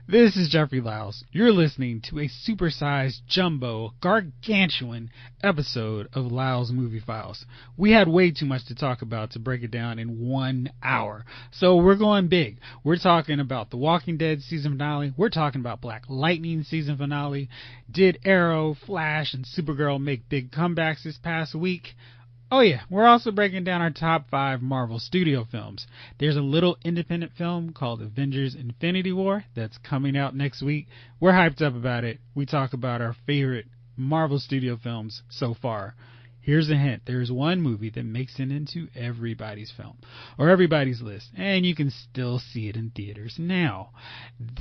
This is Jeffrey Lyles. You're listening to a supersized, jumbo, gargantuan episode of Lyles Movie Files. We had way too much to talk about to break it down in 1 hour. So we're going big. We're talking about The Walking Dead season finale. We're talking about Black Lightning season finale. Did Arrow, Flash, and Supergirl make big comebacks this past week? Oh yeah, we're also breaking down our top 5 Marvel Studio films. There's a little independent film called Avengers Infinity War that's coming out next week. We're hyped up about it. We talk about our favorite Marvel Studio films so far. Here's a hint. There's one movie that makes it into everybody's film, or everybody's list, and you can still see it in theaters now.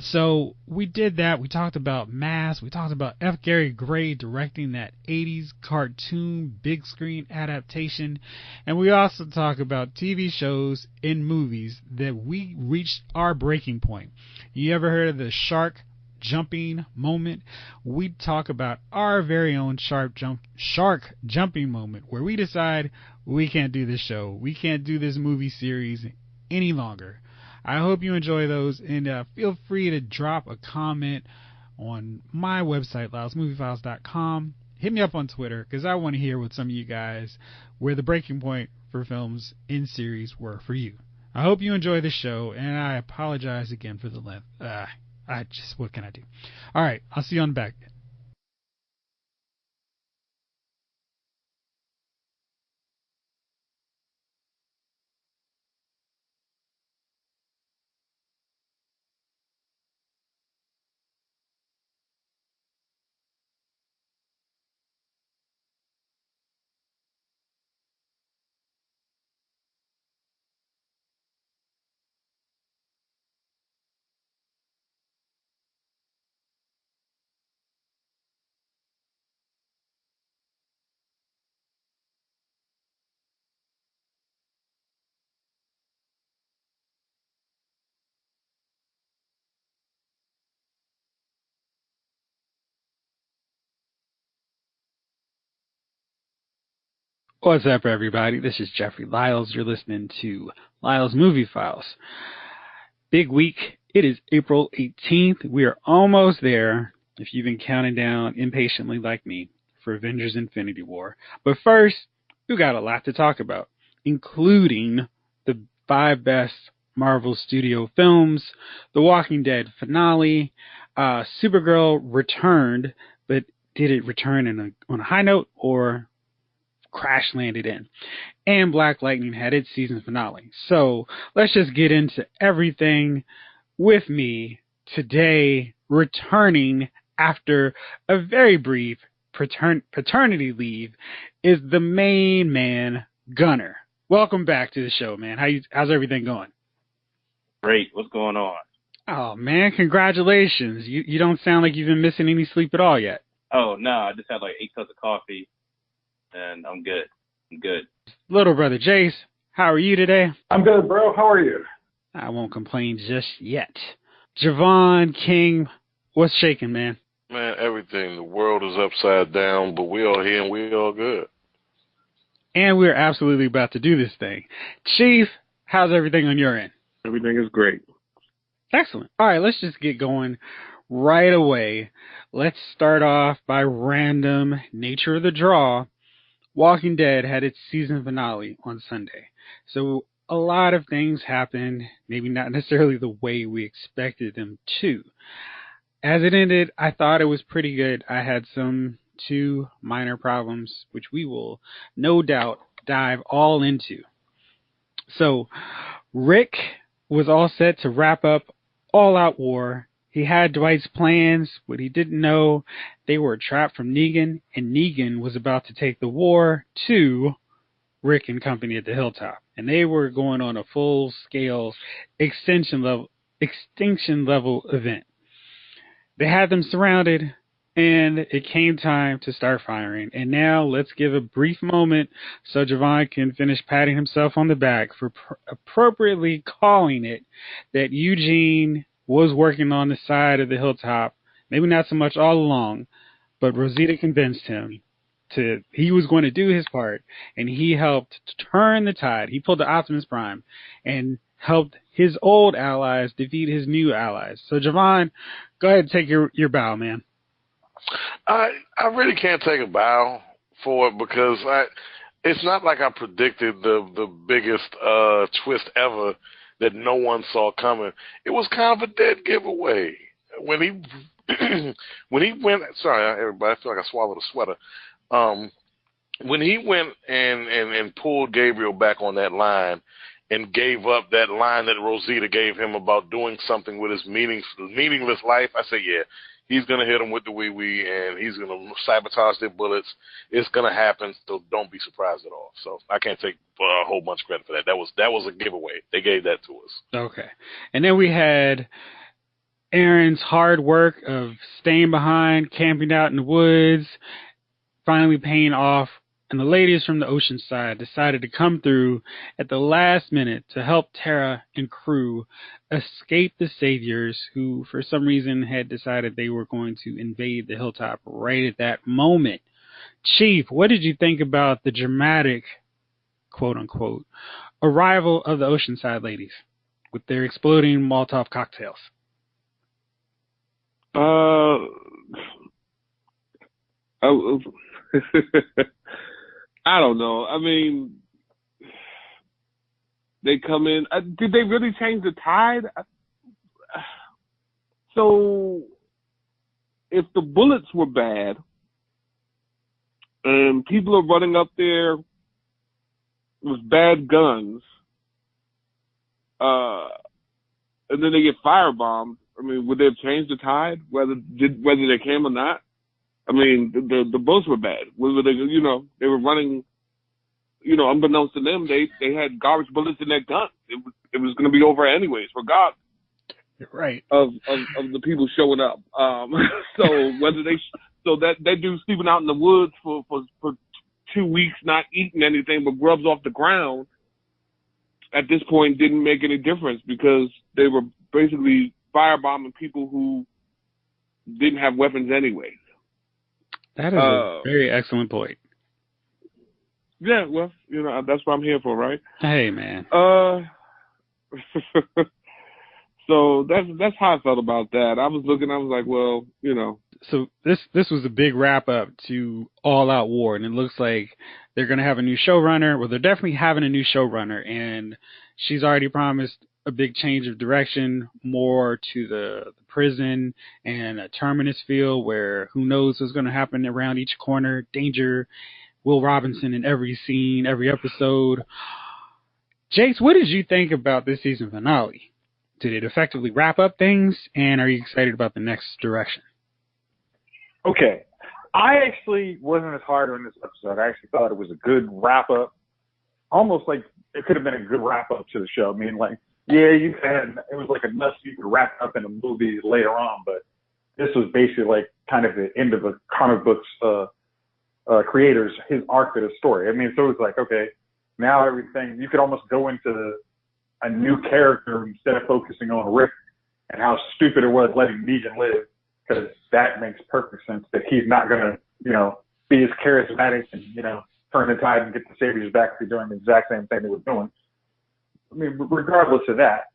So we did that. We talked about Mass. We talked about F. Gary Gray directing that 80s cartoon big screen adaptation. And we also talk about TV shows and movies that we reached our breaking point. You ever heard of the shark jumping moment? We talk about our very own shark jumping moment where we decide we can't do this show, we can't do this movie series any longer. I hope you enjoy those, and feel free to drop a comment on my website, lylesmoviefiles.com. Hit me up on Twitter, because I want to hear what some of you guys, where the breaking point for films in series were for you. I hope you enjoy the show, and I apologize again for the length. What can I do? All right, I'll see you on the back. What's up, everybody? This is Jeffrey Lyles. You're listening to Lyles Movie Files. Big week. It is April 18th. We are almost there, if you've been counting down impatiently like me, for Avengers Infinity War. But first, we got a lot to talk about, including the 5 best Marvel Studio films, The Walking Dead finale, Supergirl returned, but did it return on a high note or crash landed in, and Black Lightning had its season finale. So let's just get into everything. With me today, returning after a very brief paternity leave, is the main man, Gunner. Welcome back to the show, man. How's everything going? Great. What's going on? Oh man, congratulations. You don't sound like you've been missing any sleep at all yet. Oh no, I just had like 8 cups of coffee. And I'm good. Little brother Jace, how are you today? I'm good, bro. How are you? I won't complain just yet. Javon King, what's shaking, man? Man, everything. The world is upside down, but we all here and we all good. And we're absolutely about to do this thing. Chief, how's everything on your end? Everything is great. Excellent. All right, let's just get going right away. Let's start off by random nature of the draw. Walking Dead had its season finale on Sunday. So a lot of things happened, maybe not necessarily the way we expected them to. As it ended, I thought it was pretty good. I had 2 minor problems, which we will no doubt dive all into. So Rick was all set to wrap up All Out War. He had Dwight's plans, but he didn't know they were a trap from Negan, and Negan was about to take the war to Rick and company at the Hilltop. And they were going on a full-scale extinction level event. They had them surrounded, and it came time to start firing. And now let's give a brief moment so Javon can finish patting himself on the back for appropriately calling it that Eugene was working on the side of the Hilltop, maybe not so much all along, but Rosita convinced him he was going to do his part, and he helped to turn the tide. He pulled the Optimus Prime and helped his old allies defeat his new allies. So, Javon, go ahead and take your bow, man. I really can't take a bow for it because it's not like I predicted the biggest twist ever that no one saw coming. It was kind of a dead giveaway when he went. Sorry, everybody. I feel like I swallowed a sweater. When he went and pulled Gabriel back on that line and gave up that line that Rosita gave him about doing something with his meaningless life, I said, yeah, he's going to hit him with the wee-wee and he's going to sabotage their bullets. It's going to happen, so don't be surprised at all. So I can't take a whole bunch of credit for that. That was a giveaway. They gave that to us. Okay. And then we had Aaron's hard work of staying behind, camping out in the woods, finally paying off. And the ladies from the ocean side decided to come through at the last minute to help Tara and crew escape the saviors who, for some reason, had decided they were going to invade the hilltop right at that moment. Chief, what did you think about the dramatic, quote-unquote, arrival of the Oceanside ladies with their exploding Molotov cocktails? I don't know. I mean, they come in. Did they really change the tide? So, if the bullets were bad and people are running up there with bad guns, and then they get firebombed, I mean, would they have changed the tide, whether they came or not? I mean, the bullets were bad. Whether they, they were running, unbeknownst to them, they had garbage bullets in their guns. It was going to be over anyways, regardless. Right. Of the people showing up. So whether that dude sleeping out in the woods for 2 weeks, not eating anything but grubs off the ground, at this point didn't make any difference because they were basically firebombing people who didn't have weapons anyway. That is a very excellent point. Yeah, well, that's what I'm here for, right? Hey, man. So that's how I felt about that. I was like, well, So this was a big wrap up to All Out War, and it looks like they're going to have a new showrunner. Well, they're definitely having a new showrunner, and she's already promised a big change of direction, more to the prison and a terminus feel where who knows what's going to happen around each corner. Danger, Will Robinson in every scene, every episode. Jace, what did you think about this season finale? Did it effectively wrap up things, and are you excited about the next direction? Okay. I actually wasn't as hard on this episode. I actually thought it was a good wrap-up, almost like it could have been a good wrap-up to the show. I mean, like, yeah, it was like enough so you could wrap up in a movie later on, but this was basically like kind of the end of a comic book's creator's, his arc of the story. I mean, so it was like, okay, now everything, you could almost go into a new character instead of focusing on Rick and how stupid it was letting Negan live, because that makes perfect sense that he's not going to, be as charismatic and, turn the tide and get the Saviors back to doing the exact same thing they were doing. I mean, regardless of that.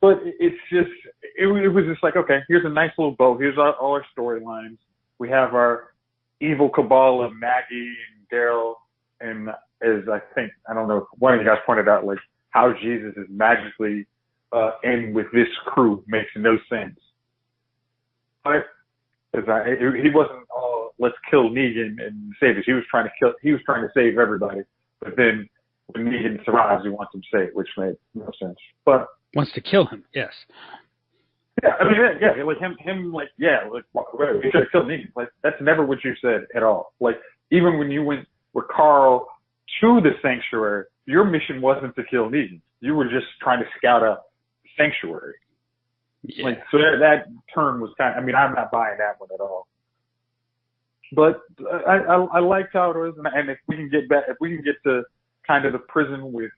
But it's just, it was just like, okay, here's a nice little bow. Here's all our storylines. We have our evil cabal of Maggie and Daryl, and as I don't know, one of you guys pointed out, like, how Jesus is magically in with this crew makes no sense. But he wasn't all, let's kill Negan and save us. He was trying to save everybody. But then when Negan survives, he wants him saved, which made no sense. But wants to kill him, yes. Yeah, I mean, yeah, like him, like, yeah, like, whatever. You should have killed Negan. Like, that's never what you said at all. Like, even when you went with Carl to the sanctuary, your mission wasn't to kill Negan. You were just trying to scout out sanctuary. Yeah. Like, so that turn was kind of, I mean, I'm not buying that one at all. But I liked how it was, and if we can get to kind of the prison with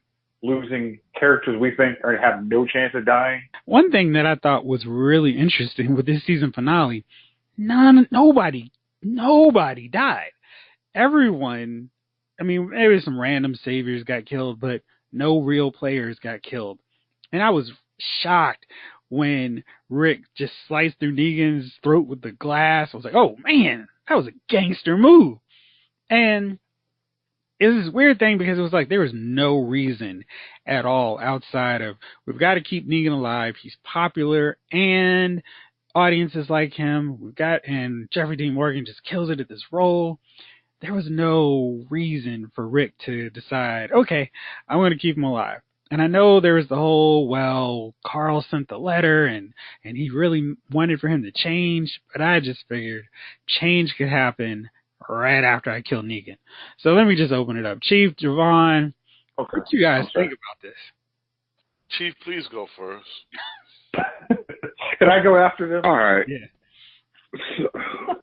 losing characters we think have no chance of dying. One thing that I thought was really interesting with this season finale, nobody died. Everyone, I mean, maybe some random saviors got killed, but no real players got killed. And I was shocked when Rick just sliced through Negan's throat with the glass. I was like, oh man, that was a gangster move. And it was this weird thing because it was like there was no reason at all outside of we've got to keep Negan alive. He's popular and audiences like him. And Jeffrey Dean Morgan just kills it at this role. There was no reason for Rick to decide, okay, I'm going to keep him alive. And I know there was the whole, well, Carl sent the letter and he really wanted for him to change, but I just figured change could happen right after I kill Negan. So let me just open it up. Chief, Javon, Okay. what do you guys think about this? Chief, please go first. Can I go after them? All right. Yeah.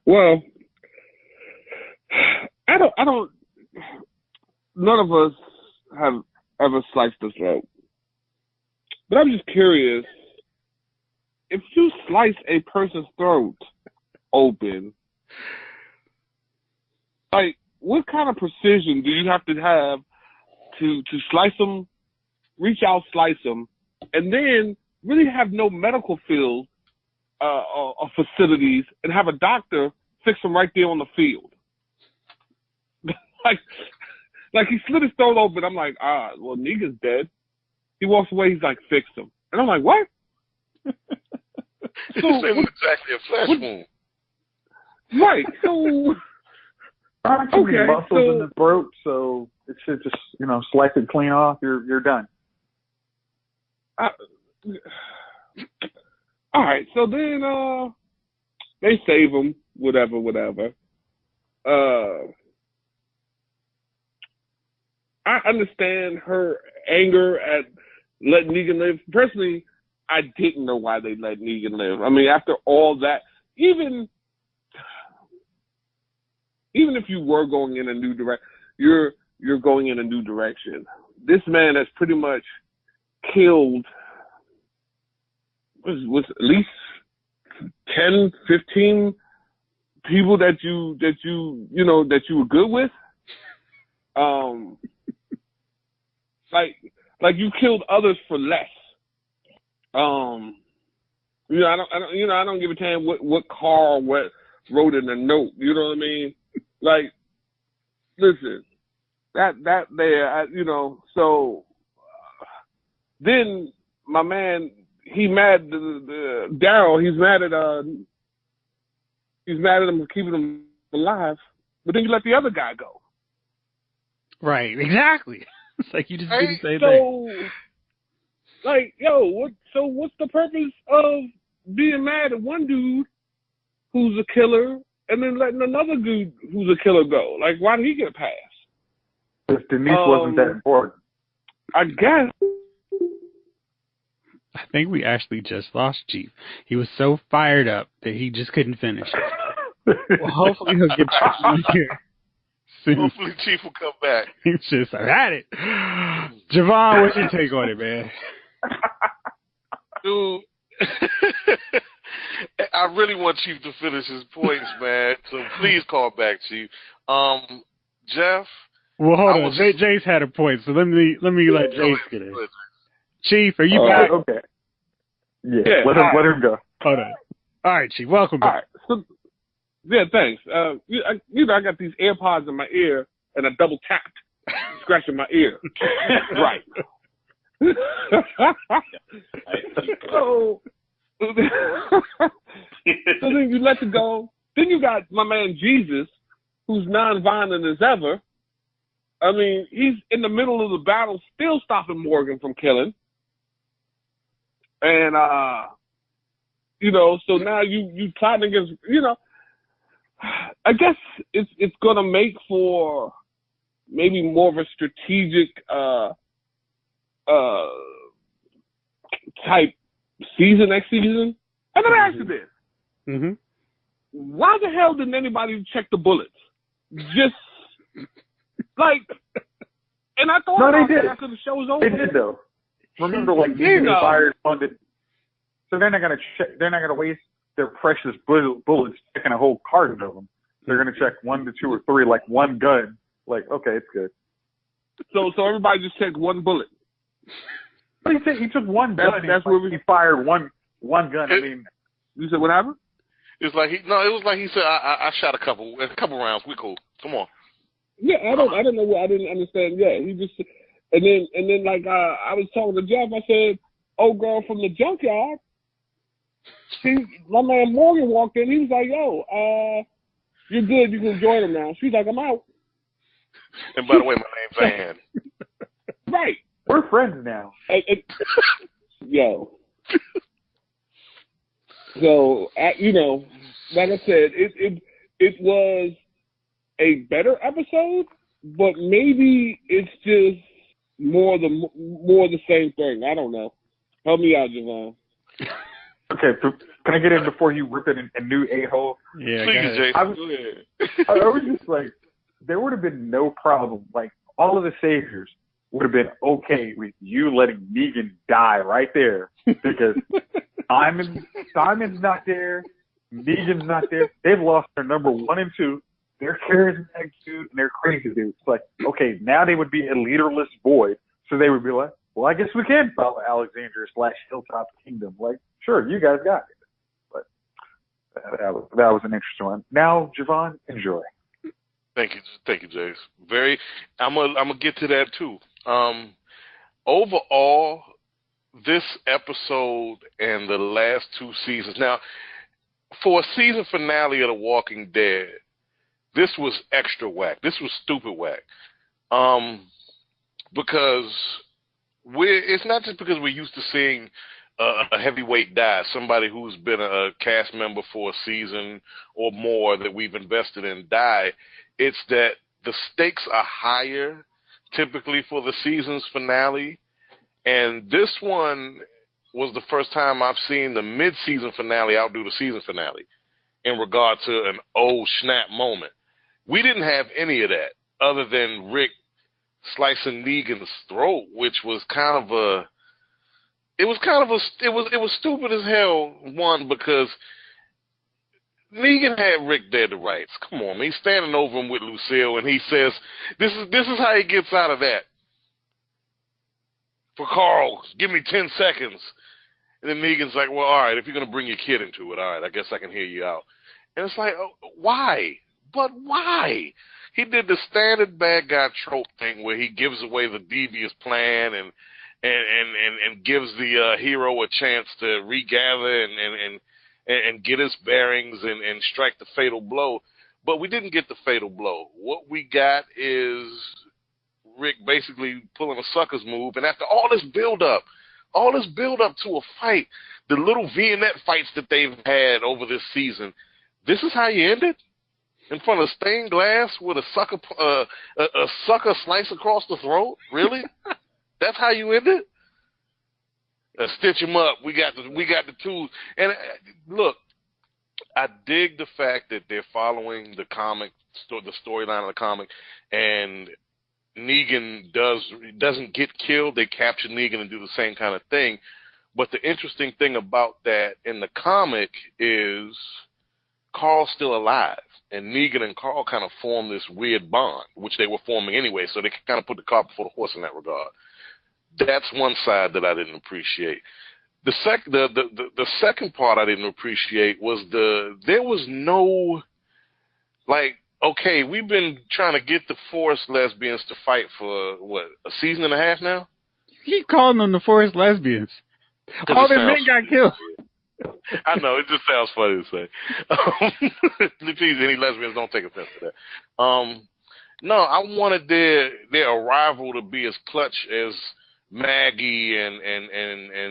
Well, I don't. None of us have ever sliced the throat, but I'm just curious. If you slice a person's throat open, like, what kind of precision do you have to slice them, reach out, slice them, and then really have no medical field or facilities and have a doctor fix them right there on the field? like he slit his throat open. I'm like, well, Negan's dead. He walks away. He's like, fix him. And I'm like, what? This ain't exactly a flesh wound. Right. So, Aren't too many muscles in the throat, so it should just, slice it clean off. You're done. All right. So then they save him, whatever. I understand her anger at letting Negan live. Personally, I didn't know why they let Negan live. I mean, after all that, even if you were going in a new direction, you're going in a new direction. This man has pretty much killed was at least 10, 15 people that you were good with. Like you killed others for less. I don't give a damn what Carl wrote in the note. You know what I mean? Like, listen, that there, so then my man, he mad, Daryl, he's mad at him for keeping him alive, but then you let the other guy go. Right, exactly. It's like you just didn't say that. Like, what's the purpose of being mad at one dude who's a killer and then letting another dude who's a killer go? Like, why did he get a pass? Because Denise wasn't that important. I guess. I think we actually just lost Chief. He was so fired up that he just couldn't finish it. Well, hopefully he'll get back on here soon. Hopefully Chief will come back. He's just, I had it. Javon, what's your take on it, man? Dude, I really want Chief to finish his points, man. So please call back, Chief. Jeff. Well, hold on. Jace had a point, so let me let Jace get in. Chief, are you back? Okay. Yeah. Let him go. Hold on. All right, Chief. Welcome back. All right. So, yeah, thanks. I got these AirPods in my ear, and I double tapped, scratching my ear. Right. So then you let it go. Then you got my man Jesus, who's non-violent as ever. I mean, he's in the middle of the battle, still stopping Morgan from killing. And, so now you plotting against, I guess it's going to make for maybe more of a strategic type season next season. And let me ask you this. Mm-hmm. Why the hell didn't anybody check the bullets? Just, like, and I thought they did. after the show was over. They did, though. Remember, the fires funded. So they're not going to check. They're not going to waste their precious bullets checking a whole carton of them. They're going to check 1 to 2 or 3, like one gun. Like, okay, it's good. So everybody just checked one bullet. But he said he took one gun. That's where he fired one gun. I mean, you said what happened? It was like he said, I shot a couple rounds. We cool. Come on. Yeah, I don't know what I didn't understand. Yeah, he just and then like I was talking to Jeff. I said, "Old girl from the junkyard." My man Morgan walked in. He was like, "Yo, you're good. You can join him now." She's like, "I'm out." And by the way, my name's Van. Right. we're friends now. Yo. So you know, like I said, it was a better episode, but maybe it's just more the same thing. I don't know. Help me out, Javon. Okay, so can I get in before you rip it a new a-hole? Yeah, Please, Jason. I was just like, there would have been no problem. Like, all of the saviors would have been okay with you letting Negan die right there because Simon's not there, Negan's not there. They've lost their number 1 and 2. They're charismatic dude and they're crazy dudes. It's like, okay, now they would be a leaderless void, so they would be like, well, I guess we can follow Alexandria/Hilltop Kingdom. Like, sure, you guys got it. But that was an interesting one. Now, Javon, enjoy. Thank you, Jace. I'm gonna get to that too. Overall, this episode and the last 2 seasons. Now, for a season finale of The Walking Dead, this was extra whack. This was stupid whack. Because it's not just because we're used to seeing a heavyweight die, somebody who's been a cast member for a season or more that we've invested in die. It's that the stakes are higher typically for the season's finale. And this one was the first time I've seen the mid-season finale outdo the season finale in regard to an oh snap moment. We didn't have any of that other than Rick slicing Negan's throat, which was it was stupid as hell. One, because Negan had Rick dead to rights. Come on, man. He's standing over him with Lucille, and he says, "This is how he gets out of that." For Carl, give me 10 seconds. And then Negan's like, "Well, all right, if you're gonna bring your kid into it, all right, I guess I can hear you out." And it's like, oh, why? But why? He did the standard bad guy trope thing where he gives away the devious plan and gives the hero a chance to regather and get his bearings and strike the fatal blow. But we didn't get the fatal blow. What we got is Rick basically pulling a sucker's move. And after all this build-up to a fight, the little vignette fights that they've had over this season, this is how you end it? In front of stained glass with a sucker slice across the throat? Really? That's how you end it? Stitch him up. We got the tools. And look, I dig the fact that they're following the comic, the storyline of the comic, and Negan doesn't get killed. They capture Negan and do the same kind of thing. But the interesting thing about that in the comic is Carl's still alive. And Negan and Carl kind of form this weird bond, which they were forming anyway, so they kind of put the cart before the horse in that regard. That's one side that I didn't appreciate. The second part I didn't appreciate was there was no, like, okay, we've been trying to get the Forest lesbians to fight for, what, a season and a half now? You keep calling them the Forest lesbians. All their men got killed. I know, it just sounds funny to say. Please, any lesbians, don't take offense to that. No, I wanted their arrival to be as clutch as Maggie and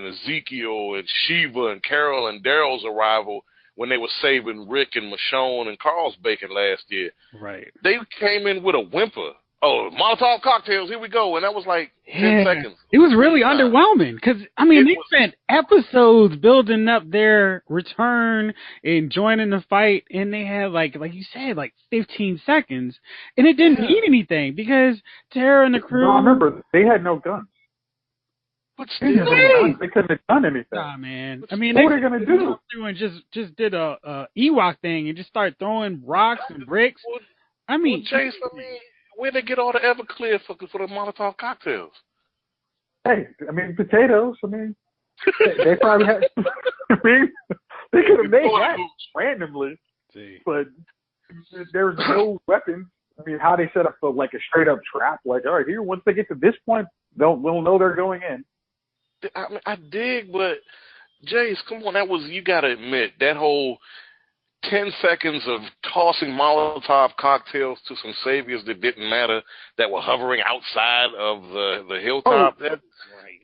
Ezekiel and Shiva and Carol and Daryl's arrival when they were saving Rick and Michonne and Carl's bacon last year. Right. They came in with a whimper. Oh, Molotov cocktails, here we go. And that was like 10 seconds. It was really underwhelming because, I mean, they spent episodes building up their return and joining the fight, and they had, like you said, like 15 seconds, and it didn't mean anything because Tara and the crew... No, remember, they had no guns. But still, they couldn't have done anything. Nah, man. I mean, what are they going to do? And just did a Ewok thing and just started throwing rocks and bricks. I mean... Chase, where'd they get all the Everclear for the Molotov cocktails? Hey, I mean, potatoes. I mean, they probably had. I mean, they could have made that randomly, but there was no weapons. I mean, how they set up like a straight up trap? Like, all right, here, once they get to this point, we'll know they're going in. I mean, I dig, but Jace, come on, you got to admit that whole 10 seconds of tossing Molotov cocktails to some saviors that didn't matter, that were hovering outside of the hilltop.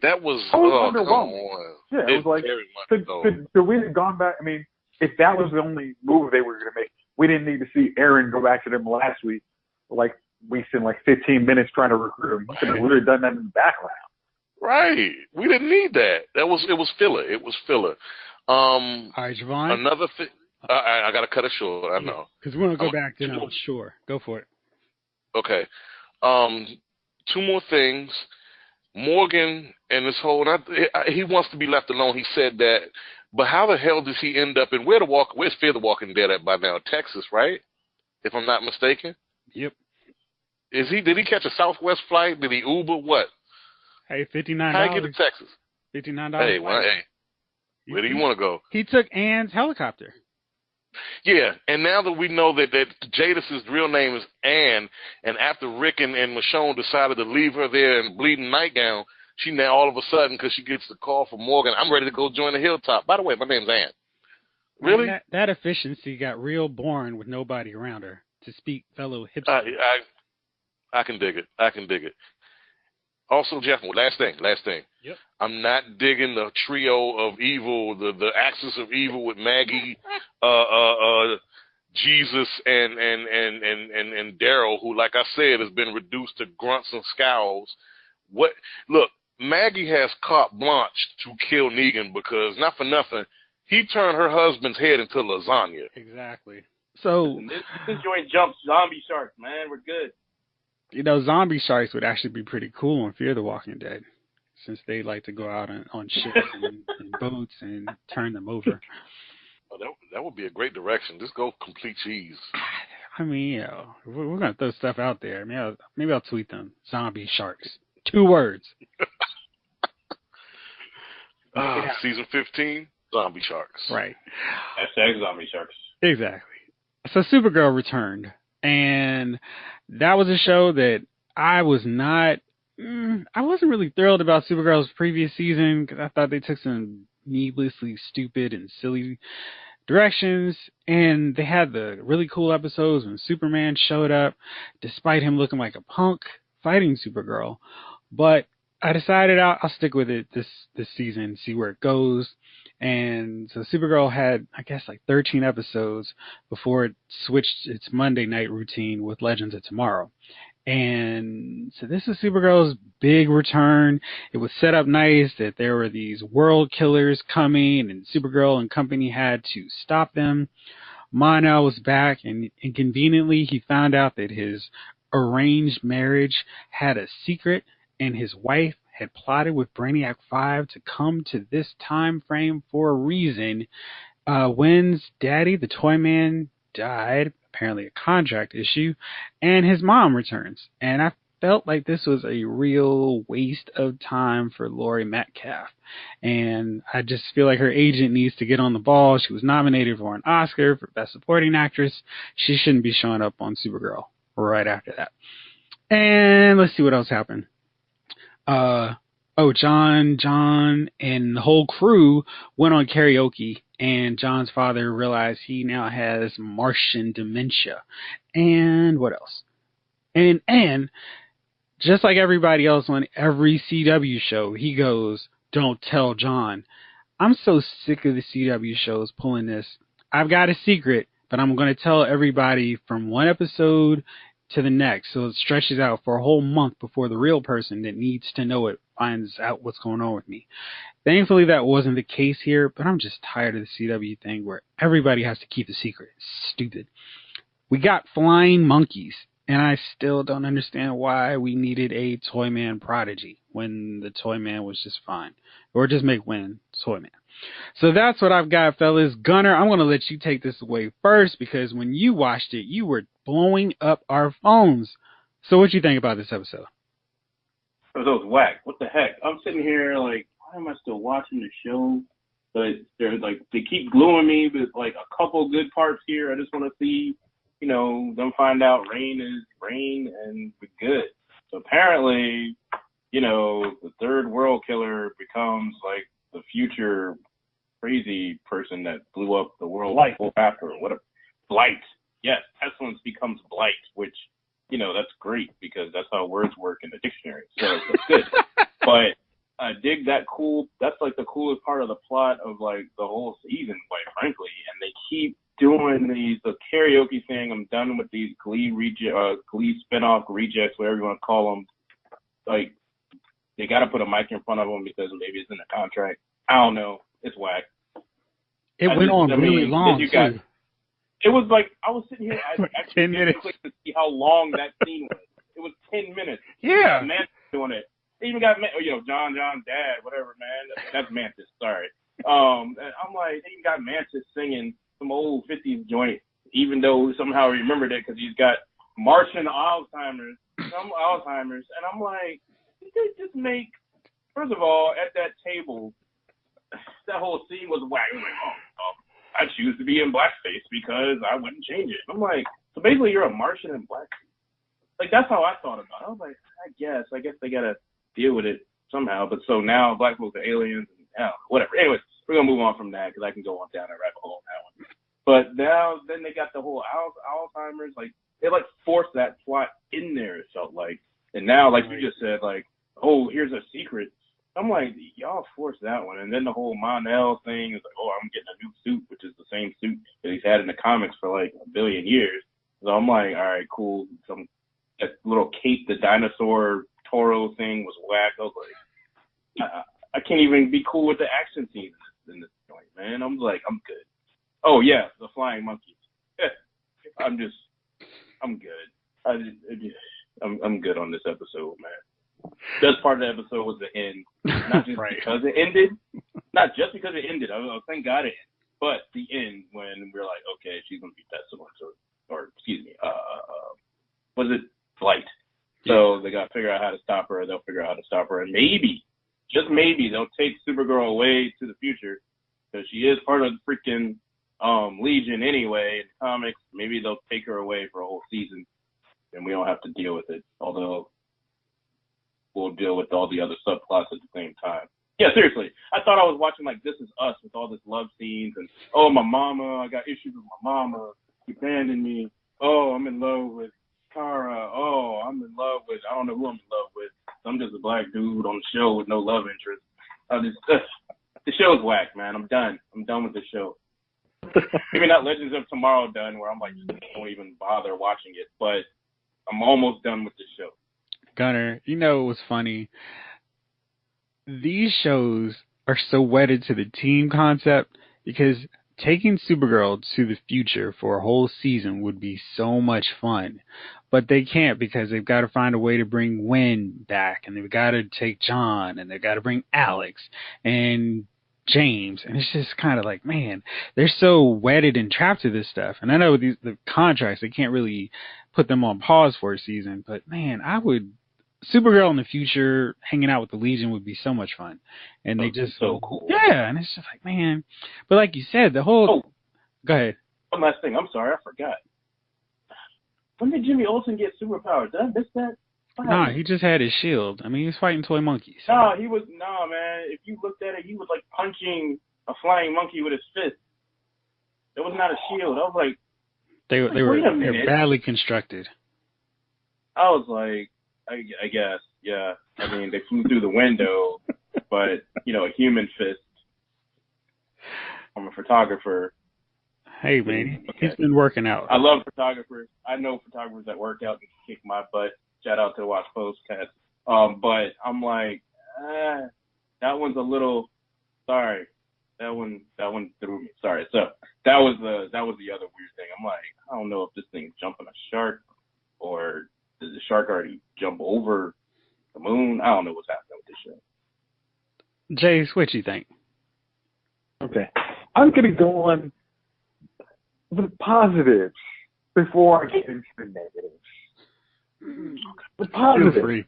That was come on. Yeah, it was like could we have gone back? I mean, if that was the only move they were going to make, we didn't need to see Aaron go back to them last week, like wasting like 15 minutes trying to recruit him. We could have done that in the background. Right. We didn't need that. It was filler. It was filler. All right, Javon. Another thing. I got to cut it short. I know. Because we want to go back to now. Sure. Go for it. Okay. Two more things. Morgan and this whole, he wants to be left alone. He said that. But how the hell does he end up in, where's Fear the Walking Dead at by now? Texas, right? If I'm not mistaken? Yep. Did he catch a Southwest flight? Did he Uber? What? Hey, $59. How you get to Texas? $59. Hey, where do you want to go? He took Ann's helicopter. Yeah, and now that we know that Jadis's real name is Ann, and after Rick and Michonne decided to leave her there in a bleeding nightgown, she now all of a sudden, because she gets the call from Morgan, I'm ready to go join the Hilltop. By the way, my name's Ann. Really? That efficiency got real boring with nobody around her, to speak fellow hipster. I can dig it. Also, Jeff, last thing. Yep. I'm not digging the trio of evil, the axis of evil with Maggie, Jesus, and Daryl, who, like I said, has been reduced to grunts and scowls. Look, Maggie has carte blanche to kill Negan because, not for nothing, he turned her husband's head into lasagna. Exactly. So this joint jumps zombie sharks, man. We're good. You know, zombie sharks would actually be pretty cool on Fear the Walking Dead, since they like to go out on ships and boats and turn them over. Oh, that would be a great direction. Just go complete cheese. I mean, we're going to throw stuff out there. Maybe I'll tweet them. Zombie sharks. 2 words. Season 15, zombie sharks. Right. # zombie sharks. Exactly. So Supergirl returned. And that was a show that I wasn't really thrilled about Supergirl's previous season because I thought they took some needlessly stupid and silly directions. And they had the really cool episodes when Superman showed up, despite him looking like a punk fighting Supergirl. But I decided I'll stick with it this season, see where it goes. And so Supergirl had, I guess, like 13 episodes before it switched its Monday night routine with Legends of Tomorrow. And so this is Supergirl's big return. It was set up nice that there were these world killers coming, and Supergirl and company had to stop them. Mon-El was back, and inconveniently he found out that his arranged marriage had a secret, and his wife had plotted with Brainiac 5 to come to this time frame for a reason. When's daddy, the toy man, died, apparently a contract issue, and his mom returns. And I felt like this was a real waste of time for Laurie Metcalf. And I just feel like her agent needs to get on the ball. She was nominated for an Oscar for Best Supporting Actress. She shouldn't be showing up on Supergirl right after that. And let's see what else happened. John and the whole crew went on karaoke, and John's father realized he now has Martian dementia. And what else? And just like everybody else on every CW show, he goes, "Don't tell John." I'm so sick of the CW shows pulling this. I've got a secret, but I'm going to tell everybody from one episode to the next, so it stretches out for a whole month before the real person that needs to know it finds out what's going on with me. Thankfully, that wasn't the case here, but I'm just tired of the CW thing where everybody has to keep the secret. It's stupid. We got flying monkeys, and I still don't understand why we needed a Toyman prodigy when the Toyman was just fine. Or just make Win Toyman. So that's what I've got, fellas. Gunner, I'm going to let you take this away first, because when you watched it, you were blowing up our phones. So what you think about this episode? It was whack. What the heck? I'm sitting here like, why am I still watching the show? But they're like, they keep gluing me with like a couple good parts here. I just want to see, them find out Rain is Rain and we're good. So apparently, the third world killer becomes like the future crazy person that blew up the world after whatever. Blight. Yes, Pestilence becomes Blight, which, that's great because that's how words work in the dictionary. So that's good. But I dig that that's like the coolest part of the plot of like the whole season, quite frankly. And they keep doing the karaoke thing. I'm done with these Glee spinoff rejects, whatever you want to call them. Like, they got to put a mic in front of them because maybe it's in the contract. I don't know. It's whack. It went on really long, too. It was like, I was sitting here, I 10 minutes. Clicked to see how long that scene was. It was 10 minutes. Yeah. Mantis doing it. They even got, John, Dad, whatever, man. That's Mantis, sorry. And I'm like, they even got Mantis singing some old 50s joint, even though somehow I remembered it because he's got Martian Alzheimer's. And I'm like, did they just make, first of all, at that table, that whole scene was whack. I'm like, I choose to be in blackface because I wouldn't change it. I'm like, so basically you're a Martian in blackface. Like, that's how I thought about it. I was like, I guess they got to deal with it somehow. But so now black folks are aliens and whatever. Anyways, we're going to move on from that because I can go on down a rabbit hole on that one. But now, then they got the whole Alzheimer's. Like, they, like, forced that plot in there, it felt like. And now, like you just said, like, oh, here's a secret. I'm like, y'all forced that one. And then the whole Mon-El thing is like, oh, I'm getting a new suit, which is the same suit that he's had in the comics for like a billion years. So I'm like, all right, cool. That little Kate the dinosaur Toro thing was whack. I was like, I can't even be cool with the action scenes in this joint, man. I'm like, I'm good. Oh, yeah, the flying monkeys. I'm good. I'm good on this episode, man. Best part of the episode was the end. Not just because it ended. Not just because it ended. Thank God it ended. But the end when we're like, okay, she's going to be Pestilence or excuse me, was it Blight? So they got to figure out how to stop her. They'll figure out how to stop her. And maybe, just maybe, they'll take Supergirl away to the future because she is part of the freaking Legion anyway in the comics. Maybe they'll take her away for a whole season and we don't have to deal with it. Although we'll deal with all the other subplots at the same time. Yeah, seriously. I thought I was watching like This Is Us with all this love scenes and, oh, my mama, I got issues with my mama. She abandoned me. Oh, I'm in love with Kara. Oh, I'm in love with, I don't know who I'm in love with. I'm just a black dude on the show with no love interest. The show's whack, man. I'm done. I'm done with the show. Maybe not Legends of Tomorrow done where I'm like, don't even bother watching it, but I'm almost done with the show. Gunner, it was funny. These shows are so wedded to the team concept because taking Supergirl to the future for a whole season would be so much fun. But they can't because they've got to find a way to bring Wynn back, and they've got to take John, and they've got to bring Alex and James. And it's just kind of like, man, they're so wedded and trapped to this stuff. And I know the contracts, they can't really put them on pause for a season. But, man, Supergirl in the future hanging out with the Legion would be so much fun. And they just so cool. Yeah, and it's just like, man. But like you said, the whole Go ahead. One last thing. I'm sorry, I forgot. When did Jimmy Olsen get superpowers? Did I miss that? Nah, he just had his shield. I mean, he was fighting toy monkeys. No, man. If you looked at it, he was like punching a flying monkey with his fist. It was not a shield. I was like, they were badly constructed. I was like, I guess, yeah. I mean, they flew through the window, but, a human fist. I'm a photographer. Hey, man, he's been working out. I love photographers. I know photographers that work out and kick my butt. Shout out to Watch Postcast. But I'm like, that one's a little, sorry. That one threw me. Sorry. So that was the other weird thing. I'm like, I don't know if this thing's jumping a shark or does the shark already jump over the moon? I don't know what's happening with this show. Jace, what you think? Okay. I'm going to go on the positives before I get into the negatives. The positives.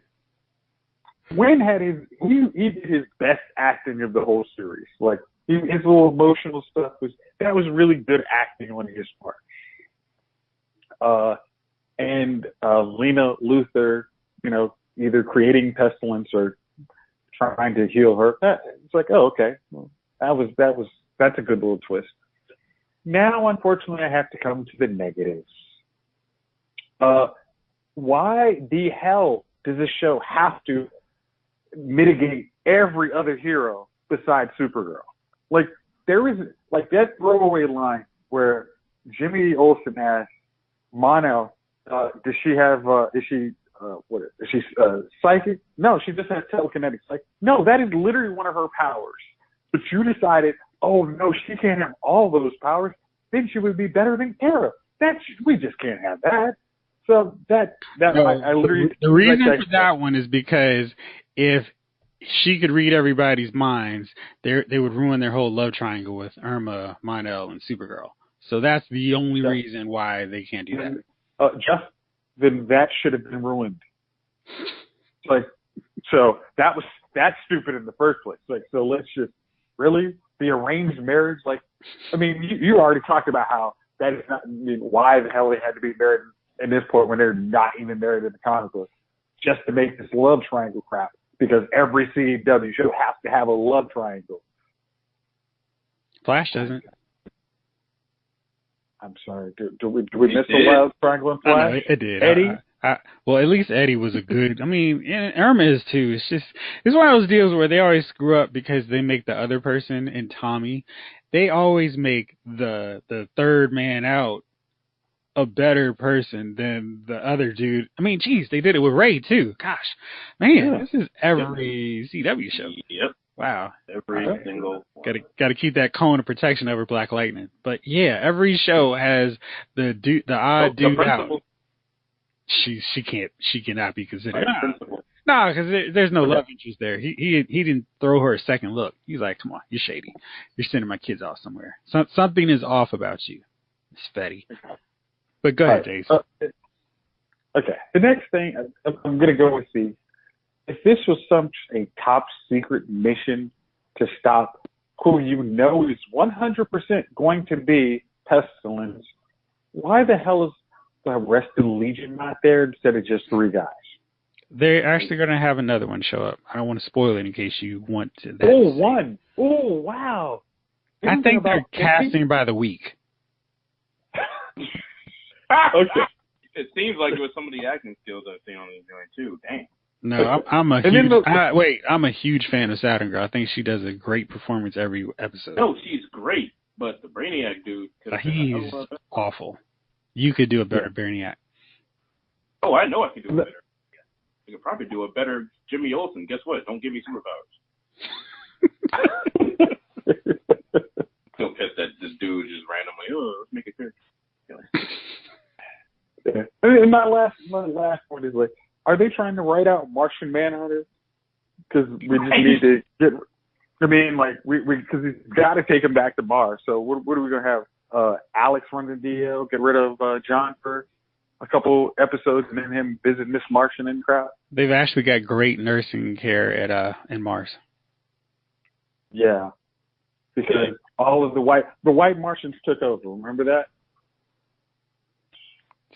Wynn had he did his best acting of the whole series. Like his little emotional stuff was really good acting on his part. And Lena Luthor, either creating pestilence or trying to heal her. It's like, oh, okay, well, that's a good little twist. Now, unfortunately, I have to come to the negatives. Why the hell does this show have to mitigate every other hero besides Supergirl? Like, there is that throwaway line where Jimmy Olsen asks Mon-El, does she have? Is she psychic? No, she just has telekinetic. Like, no, that is literally one of her powers. But you decided, oh no, she can't have all those powers. Then she would be better than Kara. We just can't have that. So I literally. The reason for that one is because if she could read everybody's minds, they would ruin their whole love triangle with Irma, Mon-El, and Supergirl. So that's the only reason why they can't do that. Then that should have been ruined. Like, so that's stupid in the first place. Like, so let's just really the arranged marriage. Like, I mean, you already talked about how that is not. I mean, why the hell they had to be married at this point when they're not even married in the comic book, just to make this love triangle crap. Because every CW show has to have a love triangle. Flash doesn't. I'm sorry. Do we miss the love triangle in Flash? No, it did. Eddie? Well, at least Eddie was a good. I mean, and Irma is too. It's one of those deals where they always screw up because they make the other person and Tommy. They always make the third man out a better person than the other dude. I mean, geez, they did it with Ray too. Gosh, man, This is every CW show. Yep. Wow. Every single one. Got to keep that cone of protection over Black Lightning. But yeah, every show has the odd dude out. She cannot be considered. No, because there's no love interest there. He didn't throw her a second look. He's like, come on, you're shady. You're sending my kids off somewhere. Something is off about you, Miss Fetty. But go ahead, Jason. Okay. The next thing I'm going to go with if this was a top secret mission to stop who is 100% going to be Pestilence, why the hell is the rest of the Legion not there instead of just 3 guys? They're actually going to have another one show up. I don't want to spoil it in case you want to. One. Oh, wow. I think they're casting by the week. Okay. It seems like it was some of the acting skills I've seen on the joint too. Dang. No, I'm a huge fan of Saturn Girl. I think she does a great performance every episode. No, she's great, but the Brainiac dude, he's awful. You could do a better Brainiac. Oh, I know I could do it better. You could probably do a better Jimmy Olsen. Guess what? Don't give me superpowers. So pissed that this dude just randomly, let's make it fair. Yeah. And my last point is, like, are they trying to write out Martian Manhunter? Because we just need to get. I mean, like, because he's got to take him back to Mars. So what are we gonna have? Alex run the deal, get rid of John for a couple episodes, and then him visit Miss Martian and crap. They've actually got great nursing care at in Mars. Yeah, because all of the white Martians took over. Remember that?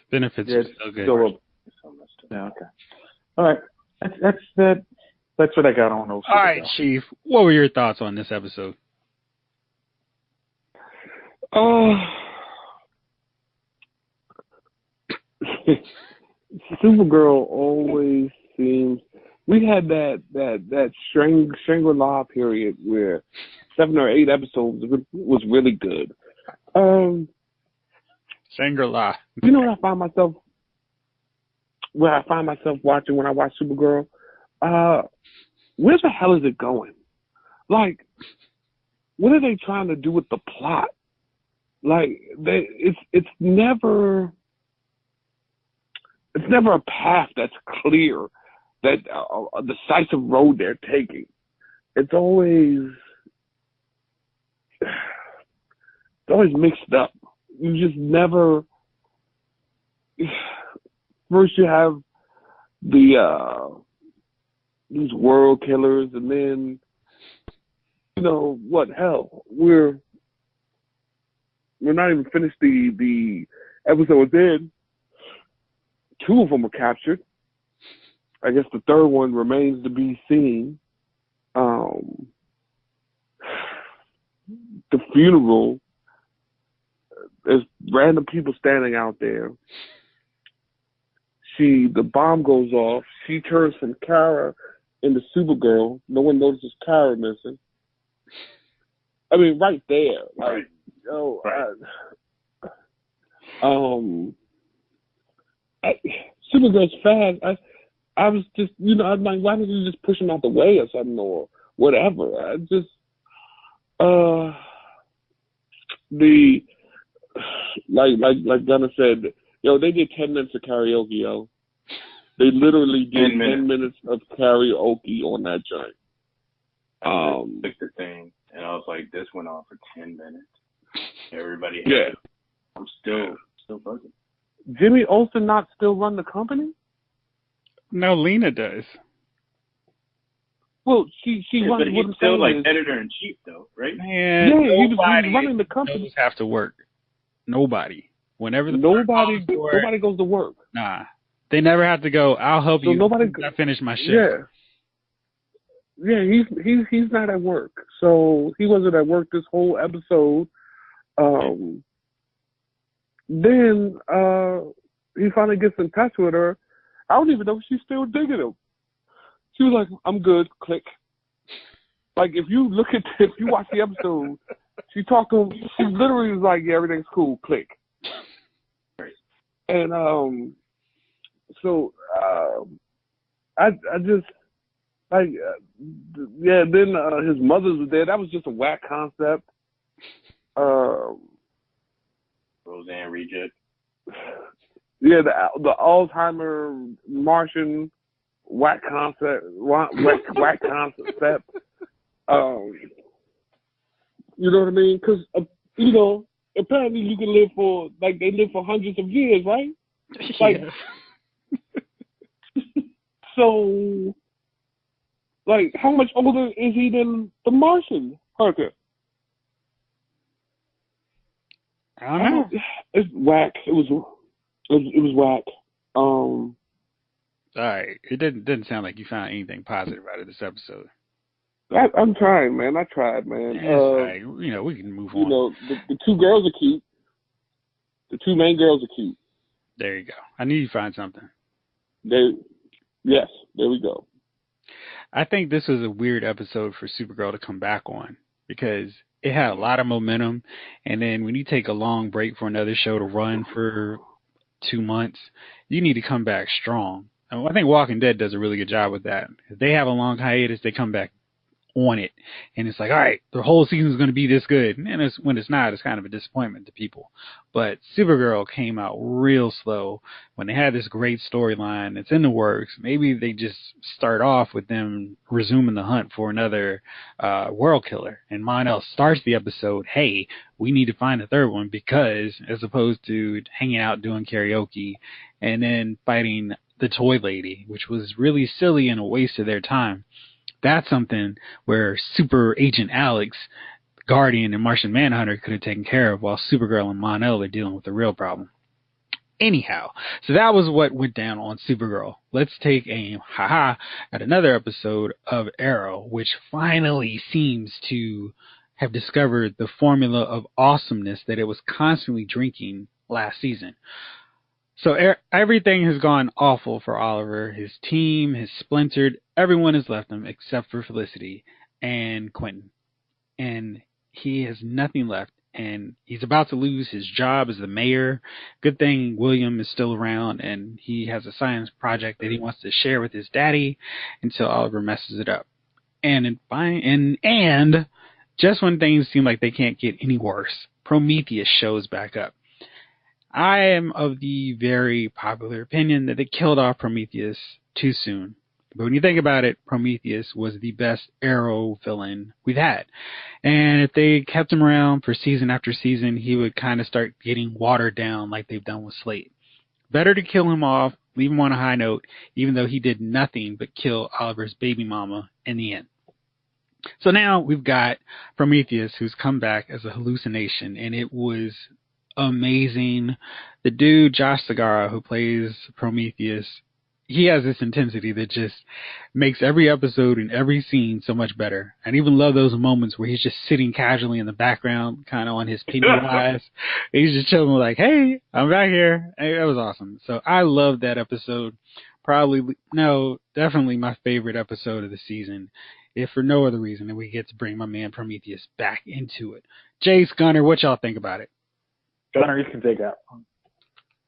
Benefits are so good. Yeah, okay. All right. That's what I got on those. All right, Chief. What were your thoughts on this episode? Supergirl always seems. We had that Shangri-La period where 7 or 8 episodes was really good. Shangri-La. You know what I find myself watching when I watch Supergirl? Where the hell is it going? Like, what are they trying to do with the plot? Like, it's never a path that's clear, that a decisive road they're taking. It's always mixed up. You just never. First, you have the these world killers, and then, you know, what, hell, we're not even finished the episodes in. 2 of them were captured. I guess the third one remains to be seen. The funeral, there's random people standing out there. The bomb goes off. She turns from Kara into Supergirl. No one notices Kara missing. I mean, right there. Like, yo, Supergirl's fast. I was just, you know, I'm like, why didn't you just push him out the way or something or whatever? I just, like Gunnar said, yo, they did 10 minutes of karaoke, yo. They literally did 10 minutes of karaoke on that joint. Took the thing, and I was like, this went on for 10 minutes. Everybody yeah. I'm still buzzing. Jimmy Olsen not still run the company? No, Lena does. Well, she runs. But he's still like editor in chief, though, right? Man, yeah, he was running the company. Those have to work. Nobody. Whenever nobody goes to work. Nah, they never have to go. I'll help you. I finish my shift. Yeah, he's not at work. So he wasn't at work this whole episode. Then he finally gets in touch with her. I don't even know if she's still digging him. She was like, "I'm good." Click. Like if you watch the episode, she talked to him. She literally was like, "Yeah, everything's cool." Click. And I just like Then his mother was there. That was just a whack concept. Roseanne reject. Yeah, the Alzheimer Martian whack concept. Whack concept. You know what I mean? Because you know, apparently you can live for they live for hundreds of years, right? Like, so, like, how much older is he than the Martian Harker? I don't know. It's whack. It was whack. All right. It didn't sound like you found anything positive out of this episode. I'm trying, man. I tried, man. Right. You know, we can move on. You know, the 2 girls are cute. The 2 main girls are cute. There you go. I knew you'd find something. Yes, there we go. I think this was a weird episode for Supergirl to come back on because it had a lot of momentum, and then when you take a long break for another show to run for 2 months, you need to come back strong. I think Walking Dead does a really good job with that. If they have a long hiatus, they come back on it, and it's like, all right, the whole season is going to be this good, and when it's not, it's kind of a disappointment to people. But Supergirl came out real slow when they had this great storyline that's in the works. Maybe they just start off with them resuming the hunt for another world killer, and Mon-El starts the episode, hey, we need to find a third one, because as opposed to hanging out doing karaoke and then fighting the toy lady, which was really silly and a waste of their time. That's something where Super Agent Alex, Guardian, and Martian Manhunter could have taken care of, while Supergirl and Mon-El are dealing with the real problem. Anyhow, so that was what went down on Supergirl. Let's take aim, at another episode of Arrow, which finally seems to have discovered the formula of awesomeness that it was constantly drinking last season. So everything has gone awful for Oliver. His team has splintered. Everyone has left him except for Felicity and Quentin. And he has nothing left. And he's about to lose his job as the mayor. Good thing William is still around, and he has a science project that he wants to share with his daddy until Oliver messes it up. And just when things seem like they can't get any worse, Prometheus shows back up. I am of the very popular opinion that they killed off Prometheus too soon. But when you think about it, Prometheus was the best Arrow villain we've had. And if they kept him around for season after season, he would kind of start getting watered down like they've done with Slate. Better to kill him off leave him on a high note, even though he did nothing but kill Oliver's baby mama in the end. So now we've got Prometheus, who's come back as a hallucination, and it was amazing. The dude, Josh Segarra, who plays Prometheus, he has this intensity that just makes every episode and every scene so much better. And I even love those moments where he's just sitting casually in the background, kind of on his Pennywise. He's just chilling like, hey, I'm back here. Hey, that was awesome. So I love that episode. Definitely my favorite episode of the season, if for no other reason than we get to bring my man Prometheus back into it. Jace, Gunner, what y'all think about it? Gunner, you can take that.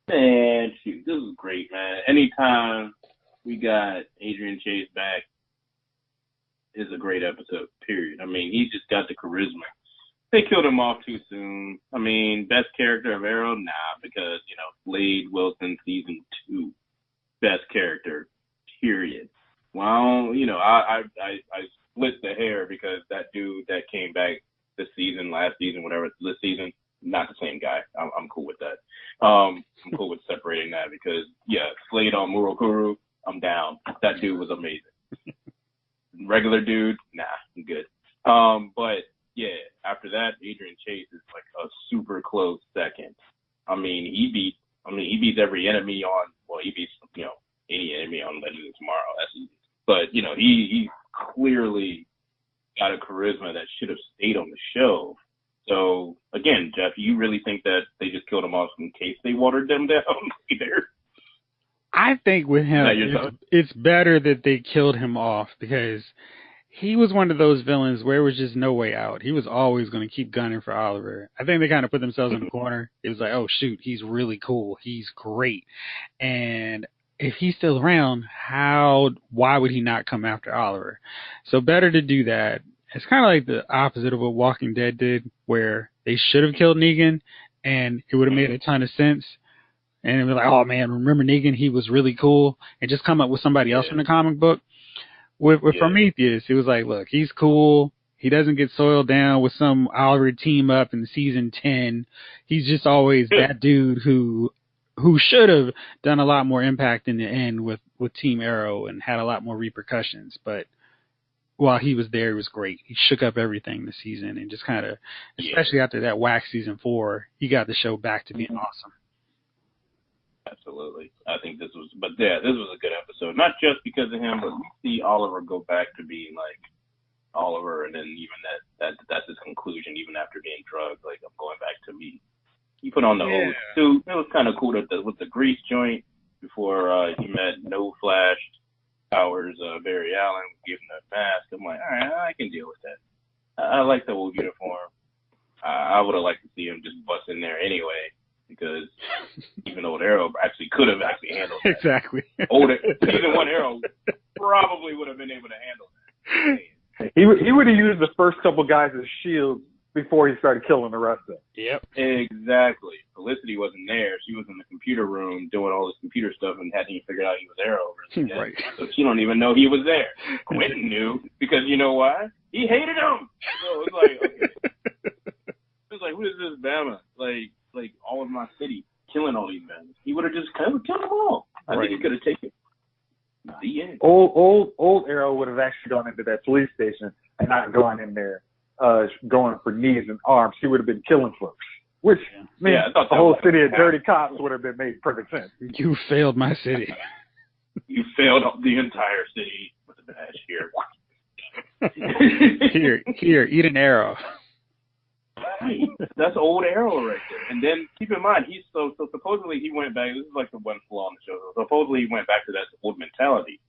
Man, shoot, this is great, man. Anytime we got Adrian Chase back is a great episode, period. I mean, he just got the charisma. They killed him off too soon. I mean, best character of Arrow? Nah, because, Slade Wilson season 2, best character, period. Well, I split the hair because that dude that came back this season, last season, whatever, this season, not the same guy. I'm cool with that. I'm cool with separating that because, Slade on Murokuru, I'm down. That dude was amazing. Regular dude, nah, I'm good. But, after that, Adrian Chase is like a super close second. He beats every enemy he beats, any enemy on Legends of Tomorrow. That's easy. But, he clearly got a charisma that should have stayed on the show. So, again, Jeff, you really think that they just killed him off in case they watered them down either? I think with him, it's better that they killed him off because he was one of those villains where it was just no way out. He was always going to keep gunning for Oliver. I think they kind of put themselves in the corner. It was like, oh, shoot, he's really cool. He's great. And if he's still around, why would he not come after Oliver? So better to do that. It's kind of like the opposite of what Walking Dead did, where they should have killed Negan, and it would have made a ton of sense. And it was like, oh, man, remember Negan? He was really cool. And just come up with somebody else from the comic book. With Prometheus, it was like, look, he's cool. He doesn't get soiled down with some Oliver team up in season 10. He's just always that dude who should have done a lot more impact in the end with Team Arrow and had a lot more repercussions. But while he was there, it was great. He shook up everything this season and just kind of, especially after that whack season 4, he got the show back to being awesome. Absolutely. I think this was a good episode. Not just because of him, but we see Oliver go back to being like Oliver, and then even that's his conclusion, even after being drugged. Like, I'm going back to me. He put on the old suit. It was kind of cool with the grease joint before he met No Flash Powers, Barry Allen, giving the mask. I'm like, all right, I can deal with that. I like the old uniform. I would have liked to see him just bust in there anyway, because even Old Arrow could have handled that. Exactly. Season 1 Arrow probably would have been able to handle that. He would have used the first couple guys as shields before he started killing the rest of them. Yep. Exactly. Felicity wasn't there. She was in the computer room doing all this computer stuff and hadn't even figured out he was Arrow. Right. So she don't even know he was there. Quentin knew, because you know why? He hated him. So it was like, okay. It was like, who is this Bama? Like all of my city, killing all these men. He would have just killed them all. I think he could have taken the end. Old Arrow would have actually gone into that police station and not gone in there going for knees and arms. He would have been killing folks. Which means the whole city of dirty cops would have been made perfect sense. You failed my city. You failed the entire city with a badge here. Here, eat an arrow. That's Old Arrow right there. And then keep in mind, he's so supposedly he went back. This is like the one flaw in the show. Supposedly he went back to that old mentality,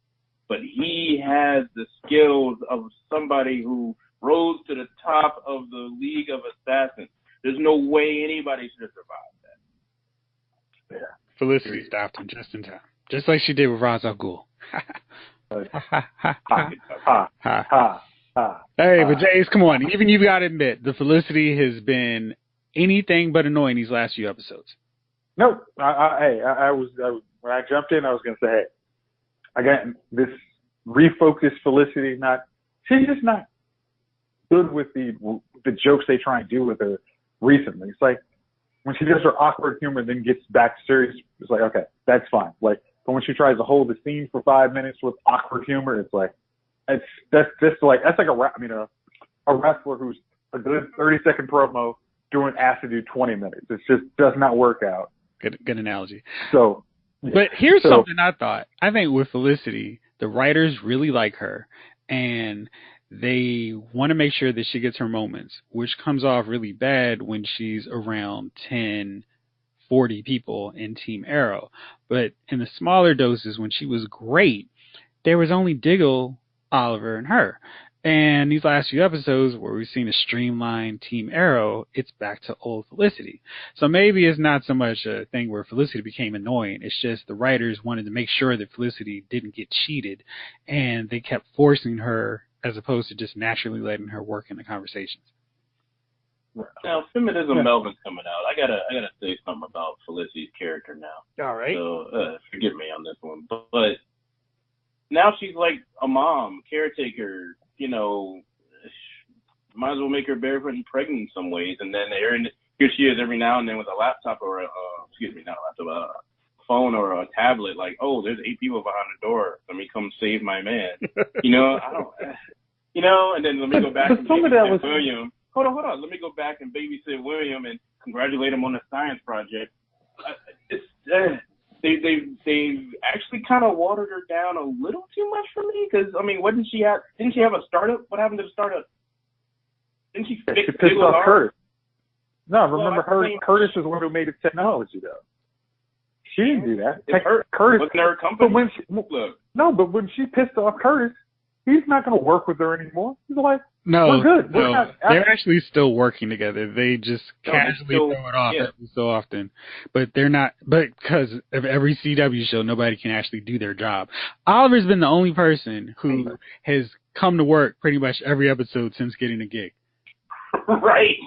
but he has the skills of somebody who rose to the top of the League of Assassins. There's no way anybody should have survived that. Yeah. Felicity stopped him just in time, just like she did with Ra's al Ghul. Hey, but Jace, come on. Even you got to admit, the Felicity has been anything but annoying these last few episodes. Nope. I was when I jumped in, I was going to say, hey, I got this refocused Felicity. She's just not good with the jokes they try and do with her recently. It's like when she does her awkward humor, then gets back serious. It's like, okay, that's fine. Like But when she tries to hold the scene for 5 minutes with awkward humor, it's like that's like a wrestler who's a good 30-second promo asked to do 20 minutes. It just does not work out. Good analogy. So, but here's something I thought. I think with Felicity, the writers really like her, and they want to make sure that she gets her moments, which comes off really bad when she's around 10, 40 people in Team Arrow. But in the smaller doses, when she was great, there was only Diggle, Oliver, and her. And these last few episodes where we've seen a streamlined Team Arrow, it's back to old Felicity. So maybe it's not so much a thing where Felicity became annoying. It's just the writers wanted to make sure that Felicity didn't get cheated, and they kept forcing her as opposed to just naturally letting her work in the conversations. Now, Feminism Melvin's coming out. I gotta say something about Felicity's character now. All right. So forgive me on this one, but now she's like a mom, caretaker. You know, might as well make her barefoot and pregnant in some ways. And then here she is every now and then with a laptop or not a laptop, a phone or a tablet. Like, oh, there's 8 people behind the door. Let me come save my man. You know, I don't. You know, and then let me go back and babysit William. Hold on. Let me go back and babysit William and congratulate him on the science project. They've actually kind of watered her down a little too much for me, because I mean, didn't she have a startup? What happened to the startup? Didn't she fix She pissed off Curtis. No, remember Curtis is the one who made the technology though. She didn't do that. Curtis wasn't her company. But when she pissed off Curtis, he's not going to work with her anymore. He's like, no, we're good. They're actually still working together. They just casually throw it off every so often. But they're not, but because of every CW show, nobody can actually do their job. Oliver's been the only person who has come to work pretty much every episode since getting a gig. Right.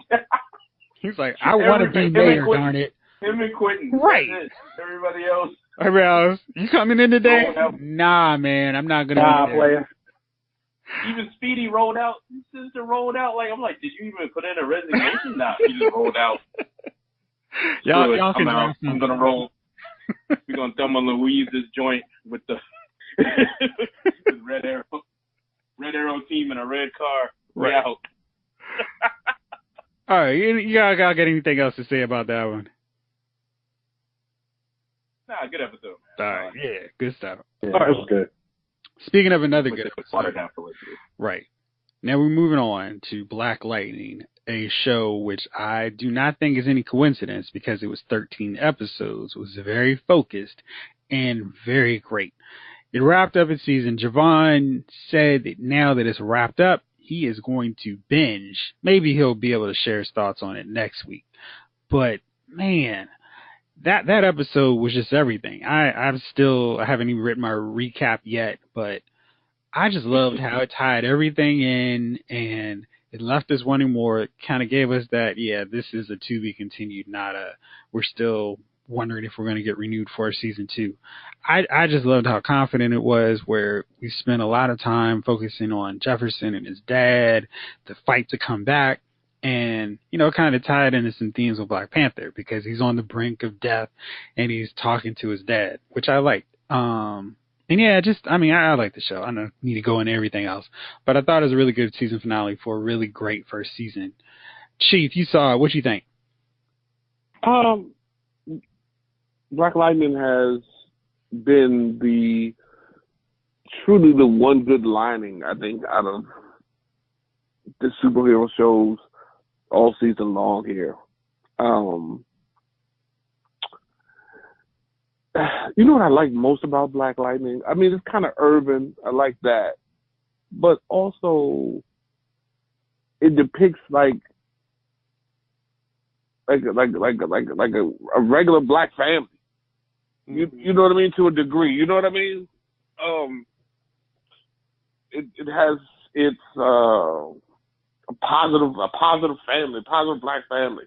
He's like, I want to be mayor, darn it. Him and Quentin. Right. Everybody else. You coming in today? Nah, man, I'm not going to be there. Player. Even Speedy rolled out. His sister rolled out. Like, I'm like, did you even put in a resignation? Nah, he just rolled out. Y'all can I'm gonna roll. We're gonna Thelma Louise this joint with the Red Arrow team in a red car. Right out. All right, y'all got anything else to say about that one? Nah, good episode, man. All right, yeah, good stuff. Yeah, it was good. Speaking of another good episode, right. Now we're moving on to Black Lightning, a show which I do not think is any coincidence because it was 13 episodes, was very focused and very great. It wrapped up its season. Javon said that now that it's wrapped up, he is going to binge. Maybe he'll be able to share his thoughts on it next week. But man, that episode was just everything. I haven't even written my recap yet, but I just loved how it tied everything in and it left us wanting more. It kind of gave us that, yeah, this is a to be continued, not a, we're still wondering if we're going to get renewed for season 2. I just loved how confident it was, where we spent a lot of time focusing on Jefferson and his dad, the fight to come back. And, you know, kind of tied into some themes of Black Panther because he's on the brink of death and he's talking to his dad, which I liked. And yeah, I like the show. I don't need to go into everything else, but I thought it was a really good season finale for a really great first season. Chief, you saw it. What you think? Black Lightning has been truly the one good lining, I think, out of the superhero shows all season long here. You know what I like most about Black Lightning? I mean, it's kind of urban. I like that. But also, it depicts like a regular black family. You know what I mean? To a degree. You know what I mean? It has its a positive family, positive black family,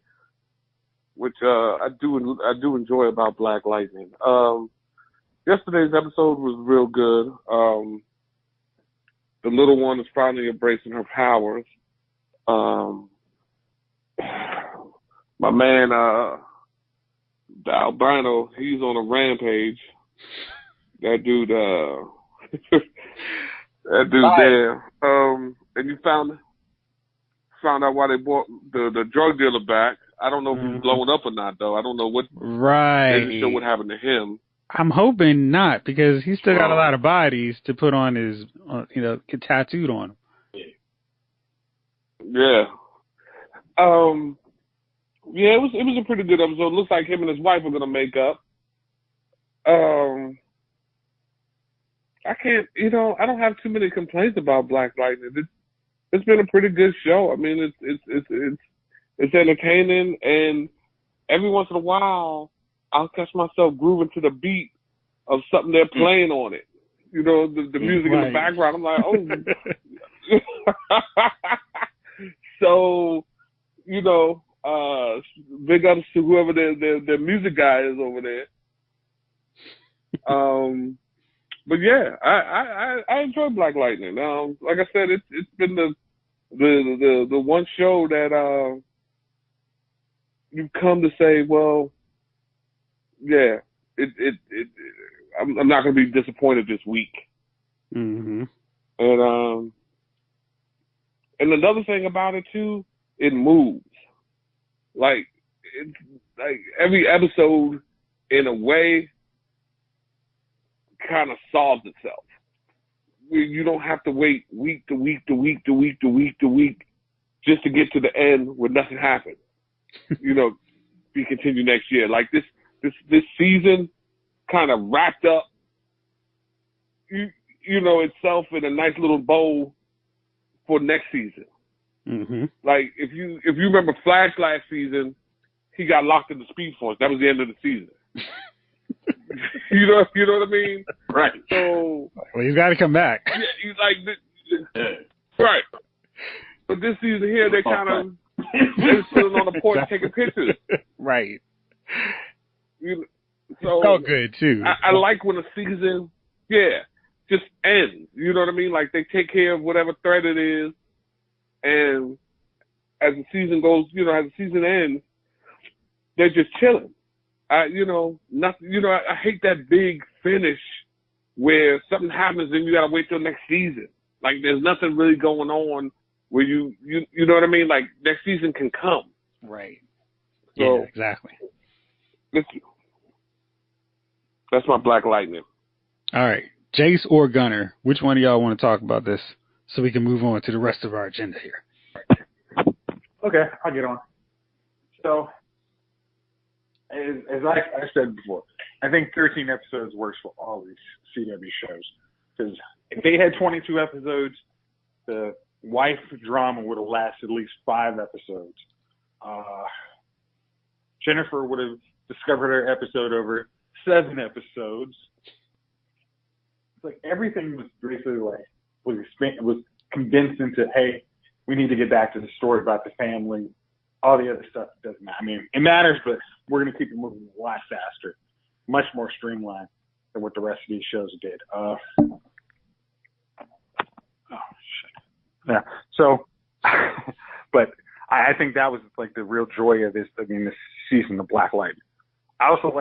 which I do enjoy about Black Lightning. Yesterday's episode was real good. The little one is finally embracing her powers. My man, the albino, he's on a rampage. That dude, that dude there. And you found out why they brought the drug dealer back. I don't know if he's blowing up or not, though. I don't know what. Right. They didn't show what happened to him. I'm hoping not, because he's still got a lot of bodies to put on his, get tattooed on him. Yeah. Yeah, it was a pretty good episode. Looks like him and his wife are gonna make up. I can't, I don't have too many complaints about Black Lightning. It's been a pretty good show. I mean, it's entertaining, and every once in a while, I'll catch myself grooving to the beat of something they're playing on it. The music in the background. I'm like, oh. So, big ups to whoever their music guy is over there. But yeah, I enjoy Black Lightning. Like I said, it's been the one show that you come to say, well, yeah, I'm not going to be disappointed this week. Mm-hmm. And another thing about it too, it moves. Like every episode, in a way, kind of solves itself. You don't have to wait week to week to week to week to week to week just to get to the end where nothing happened. Be continued next year. Like this season kind of wrapped up, itself in a nice little bow for next season. Mm-hmm. Like if you remember Flash last season, he got locked in the Speed Force. That was the end of the season. you know what I mean? Right. So he's got to come back. Yeah, he's like right. But this season here, they kind of they're sitting on the porch taking pictures. Right. So felt good too. I like when a season, just ends. You know what I mean? Like they take care of whatever thread it is, and as the season goes, as the season ends, they're just chilling. Nothing. I hate that big finish where something happens and you gotta wait till next season. Like there's nothing really going on where you know what I mean. Like next season can come. Right. So, yeah, exactly. That's my Black Lightning. All right, Jace or Gunner, which one of y'all want to talk about this so we can move on to the rest of our agenda here? Okay, I'll get on. So, as I said before, I think 13 episodes works for all these CW shows. Because if they had 22 episodes, the wife drama would have lasted at least 5 episodes. Jennifer would have discovered her episode over 7 episodes. It's like everything was basically was condensed into, hey, we need to get back to the story about the family. All the other stuff doesn't matter. I mean, it matters, but we're going to keep it moving a lot faster, much more streamlined than what the rest of these shows did. Oh, shit. Yeah. So, but I think that was like the real joy of this season of Black Lightning. I also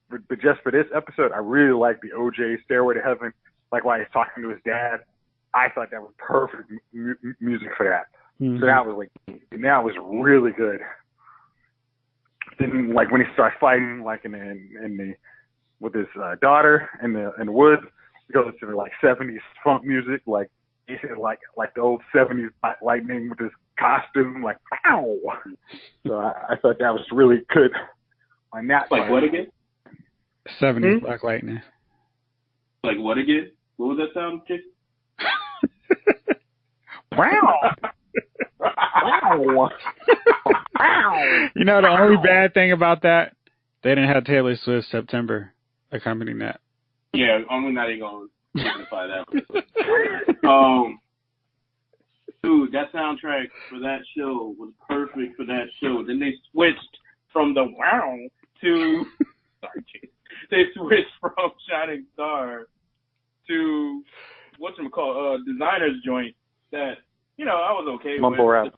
but just for this episode, I really like the OJ Stairway to Heaven, like while he's talking to his dad. I thought that was perfect music for that. Mm-hmm. So that was really good. Then when he starts fighting, with his daughter in the woods, he goes to the 70s funk music, like he said, like the old 70s Black Lightning with his costume, ow. So I thought that was really good on that. Like what again? 70s Black Lightning. Like what again? What was that sound, Chick? Wow. Wow. The only bad thing about that, they didn't have Taylor Swift September accompanying that. Yeah, I'm not even going to signify that. Dude, that soundtrack for that show was perfect for that show. Then they switched from the wow to sorry, Chick. They switched from Shining Star to Designer's joint that I was okay mumble with rap.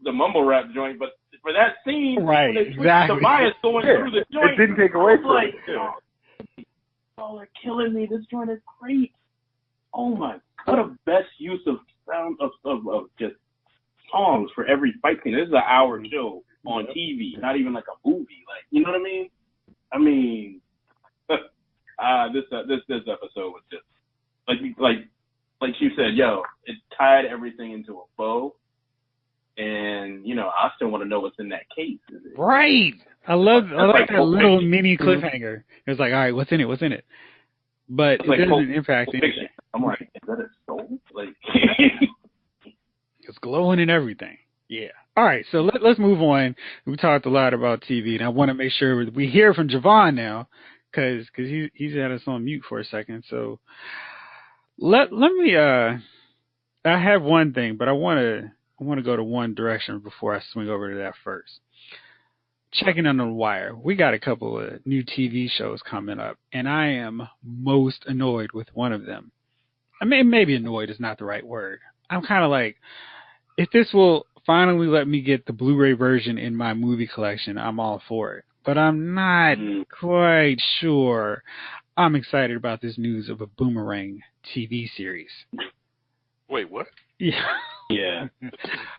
The mumble rap joint, but for that scene, right, when they exactly. Tobias going through the joint, it didn't take away from it. y'all are killing me. This joint is great. Oh my, what a best use of sound of just songs for every fight scene. This is an hour show on TV, not even like a movie. Like, you know what I mean? I mean, this episode was just like you said, yo, it tied everything into a bow. And, you know, I still want to know what's in that case. Right. I like that little mini cliffhanger. It was like, all right, what's in it? What's in it? But it doesn't impact anything. I'm like, is that a soul? Like, it's glowing and everything. Yeah. All right, so let's move on. We talked a lot about TV, and I want to make sure we hear from Javon now, because he's had us on mute for a second. So let me. I have one thing, but I want to go to one direction before I swing over to that first. Checking on the wire, we got a couple of new TV shows coming up, and I am most annoyed with one of them. I mean, maybe annoyed is not the right word. I'm kind of like, if this will finally let me get the Blu-ray version in my movie collection, I'm all for it. But I'm not quite sure I'm excited about this news of a Boomerang TV series. Wait, what? Yeah. Yeah.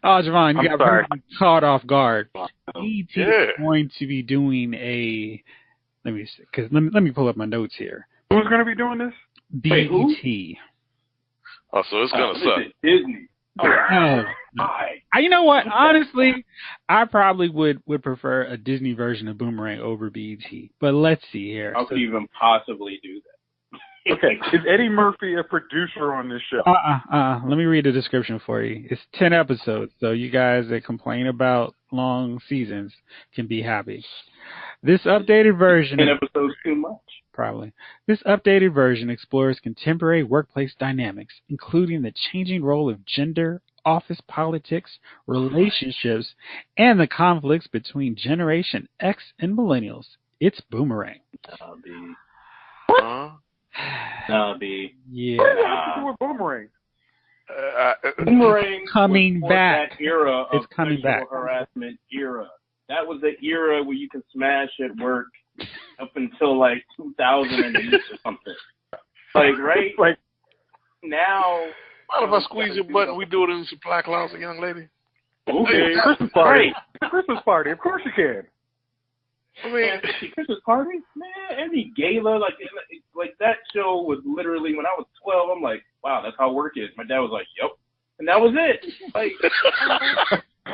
Oh, Javon, you got very caught off guard. E.T. is Yeah. going to be doing a. Let me see, because let me pull up my notes here. Who's going to be doing this? Wait, who? BET. Oh, so it's gonna suck. Disney. Oh, you know what? Honestly, I probably would prefer a Disney version of Boomerang over BET. But let's see here. How could you even possibly do that? Okay, is Eddie Murphy a producer on this show? Let me read the description for you. It's 10 episodes, so you guys that complain about long seasons can be happy. This updated version... 10 episodes too much. Probably. This updated version explores contemporary workplace dynamics, including the changing role of gender, office politics, relationships, and the conflicts between Generation X and Millennials. It's Boomerang. Yeah. What does that have to do with Boomerang? Boomerang coming was back. That era of It's coming sexual back. harassment era. That was the era where you can smash at work up until like 2008 or something. Like, right? Like, now. Mind if I squeeze your butt and we do it in some black closet, young lady? Okay. Christmas party. Right. Christmas party. Of course you can. I mean, Christmas party? Man, any gala, like that show was literally, when I was 12, I'm like, wow, that's how work is. My dad was like, yep. And that was it. Like,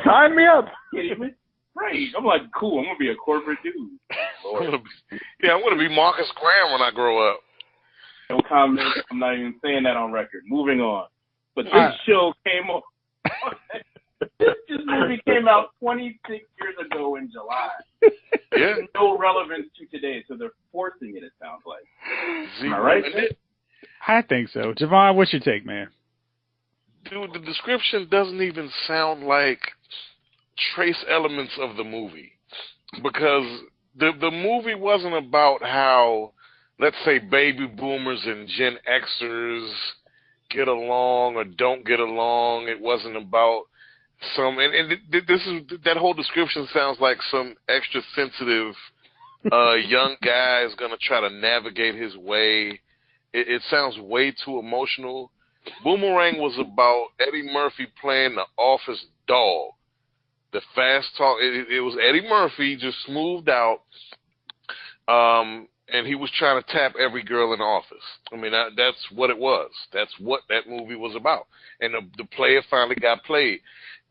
sign me up. kidding me? Right. I'm like, cool, I'm going to be a corporate dude. I'm gonna be Marcus Graham when I grow up. No comment. I'm not even saying that on record. Moving on. But this show came on. This movie came out 26 years ago in July. Yeah. No relevance to today, so they're forcing it sounds like. Am I right? I think so. Javon, what's your take, man? Dude, the description doesn't even sound like trace elements of the movie. Because the movie wasn't about how, let's say, baby boomers and Gen Xers get along or don't get along. It wasn't about that whole description sounds like some extra sensitive young guy is going to try to navigate his way. It sounds way too emotional. Boomerang was about Eddie Murphy playing the office dog. The fast talk, it was Eddie Murphy just smoothed out, and he was trying to tap every girl in the office. I mean, that's what it was. That's what that movie was about. And the player finally got played.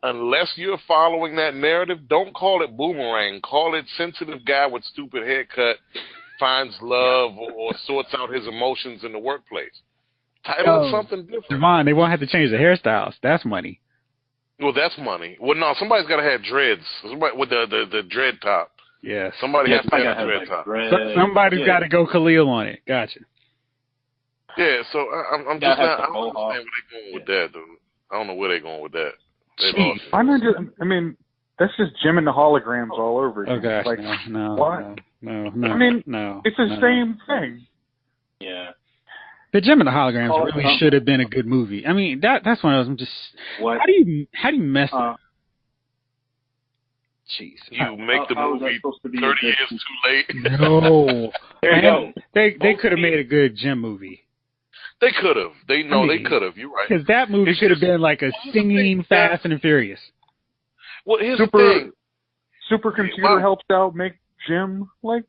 Unless you're following that narrative, don't call it Boomerang. Call it sensitive guy with stupid haircut finds love or sorts out his emotions in the workplace. Title it something different. Javon, they won't have to change the hairstyles. That's money. Well, that's money. Well, no, somebody's got to have dreads. Somebody with the dread top. Yeah. Somebody has to have a dread top. Somebody's got to go Khalil on it. Gotcha. Yeah, so I'm just not. I don't understand where they're going with that, dude. I don't know where they're going with that. I mean, that's just Jim and the holograms all over again. Oh gosh, like, no. I mean, it's the same thing. Yeah. The Jim and the Holograms really should have been a good movie. I mean, that's one of those. I'm just. What? How do you mess? Jeez. You make the how was that movie supposed to be 30 a good- years too late. No. There you go. They could have made a good gym movie. They could have. They could have. You're right. Because that movie It's could have just- been like a singing Fast and Furious. Well, here's the thing. Supercomputer Well- helps out make Jim like.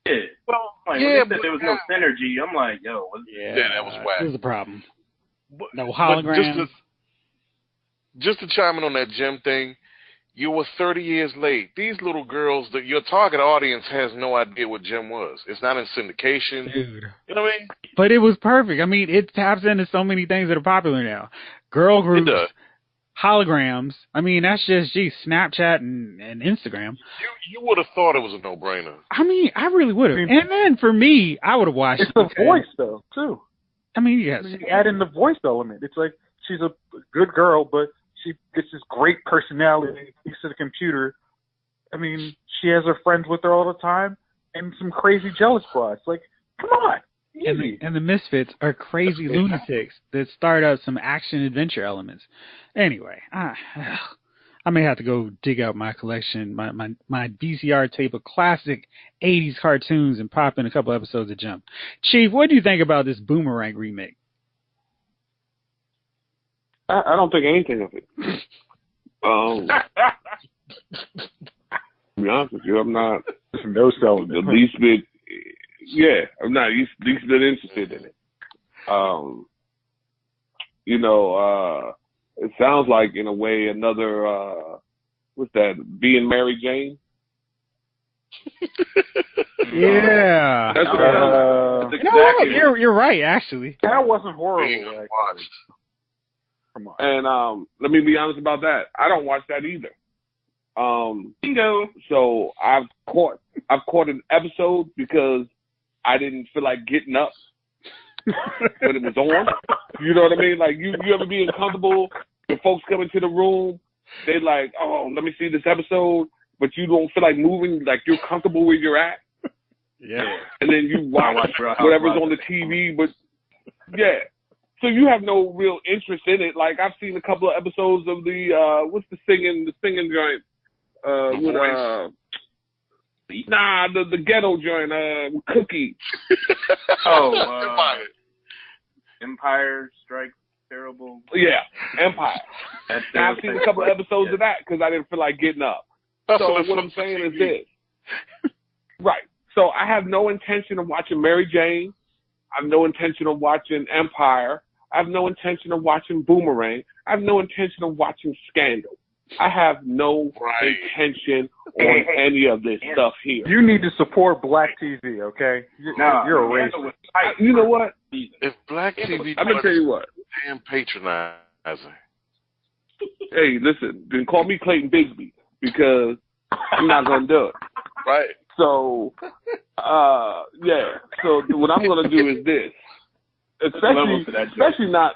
Yeah. Well, Like, yeah, when they said but there was no synergy, I'm like, yo, what's Yeah, that was whack. This is a problem. But- No but holograms. just to chime in on that gym thing, you were 30 years late. These little girls, your target audience has no idea what gym was. It's not in syndication. Dude. You know what I mean? But it was perfect. I mean, it taps into so many things that are popular now. Girl groups, It does. holograms. I mean, that's just, Snapchat and Instagram. You would have thought it was a no-brainer. I mean, I really would have. I mean- And then for me, I would have watched It's it. the because- voice though too. I mean, yes. I mean, you add in the voice element. It's like she's a good girl, but she gets this great personality. Speaks to the computer. I mean, she has her friends with her all the time, and some crazy jealous broads. Like, come on. Easy. And the Misfits are crazy lunatics that start up some action adventure elements. Anyway, I may have to go dig out my collection, my VCR tape of classic 80s cartoons and pop in a couple episodes of Jump. Chief, what do you think about this Boomerang remake? I don't think anything of it. To be honest with you, I'm not No selling. the least bit. Yeah, I'm not least bit interested in it. It sounds like in a way another what's that? Being Mary Jane. Yeah. That's what That's You know what? exactly You're right, actually. That wasn't horrible. Being Actually. watched. Come on. And let me be honest about that. I don't watch that either. bingo. So I've caught an episode because I didn't feel like getting up when it was on. You know what I mean? Like you ever be uncomfortable when folks come into the room, they like, oh, let me see this episode, but you don't feel like moving, like you're comfortable where you're at. Yeah. And then you watch whatever's on the TV, but yeah. So you have no real interest in it. Like I've seen a couple of episodes of the what's the singing joint? The ghetto joint, with Cookie. Empire Strikes Terrible. Yeah, Empire. That's I've seen a couple of episodes of that because I didn't feel like getting up. So what I'm saying is this. Right. So I have no intention of watching Mary Jane. I have no intention of watching Empire. I have no intention of watching Boomerang. I have no intention of watching Scandal. I have no intention on any of this stuff here. You need to support Black TV, okay? You're a racist. You know what? If Black TV I'm gonna tell you what. damn patronizing. Hey, listen, then call me Clayton Bigsby because I'm not gonna do it. Right. So, yeah. So what I'm gonna do is this, especially not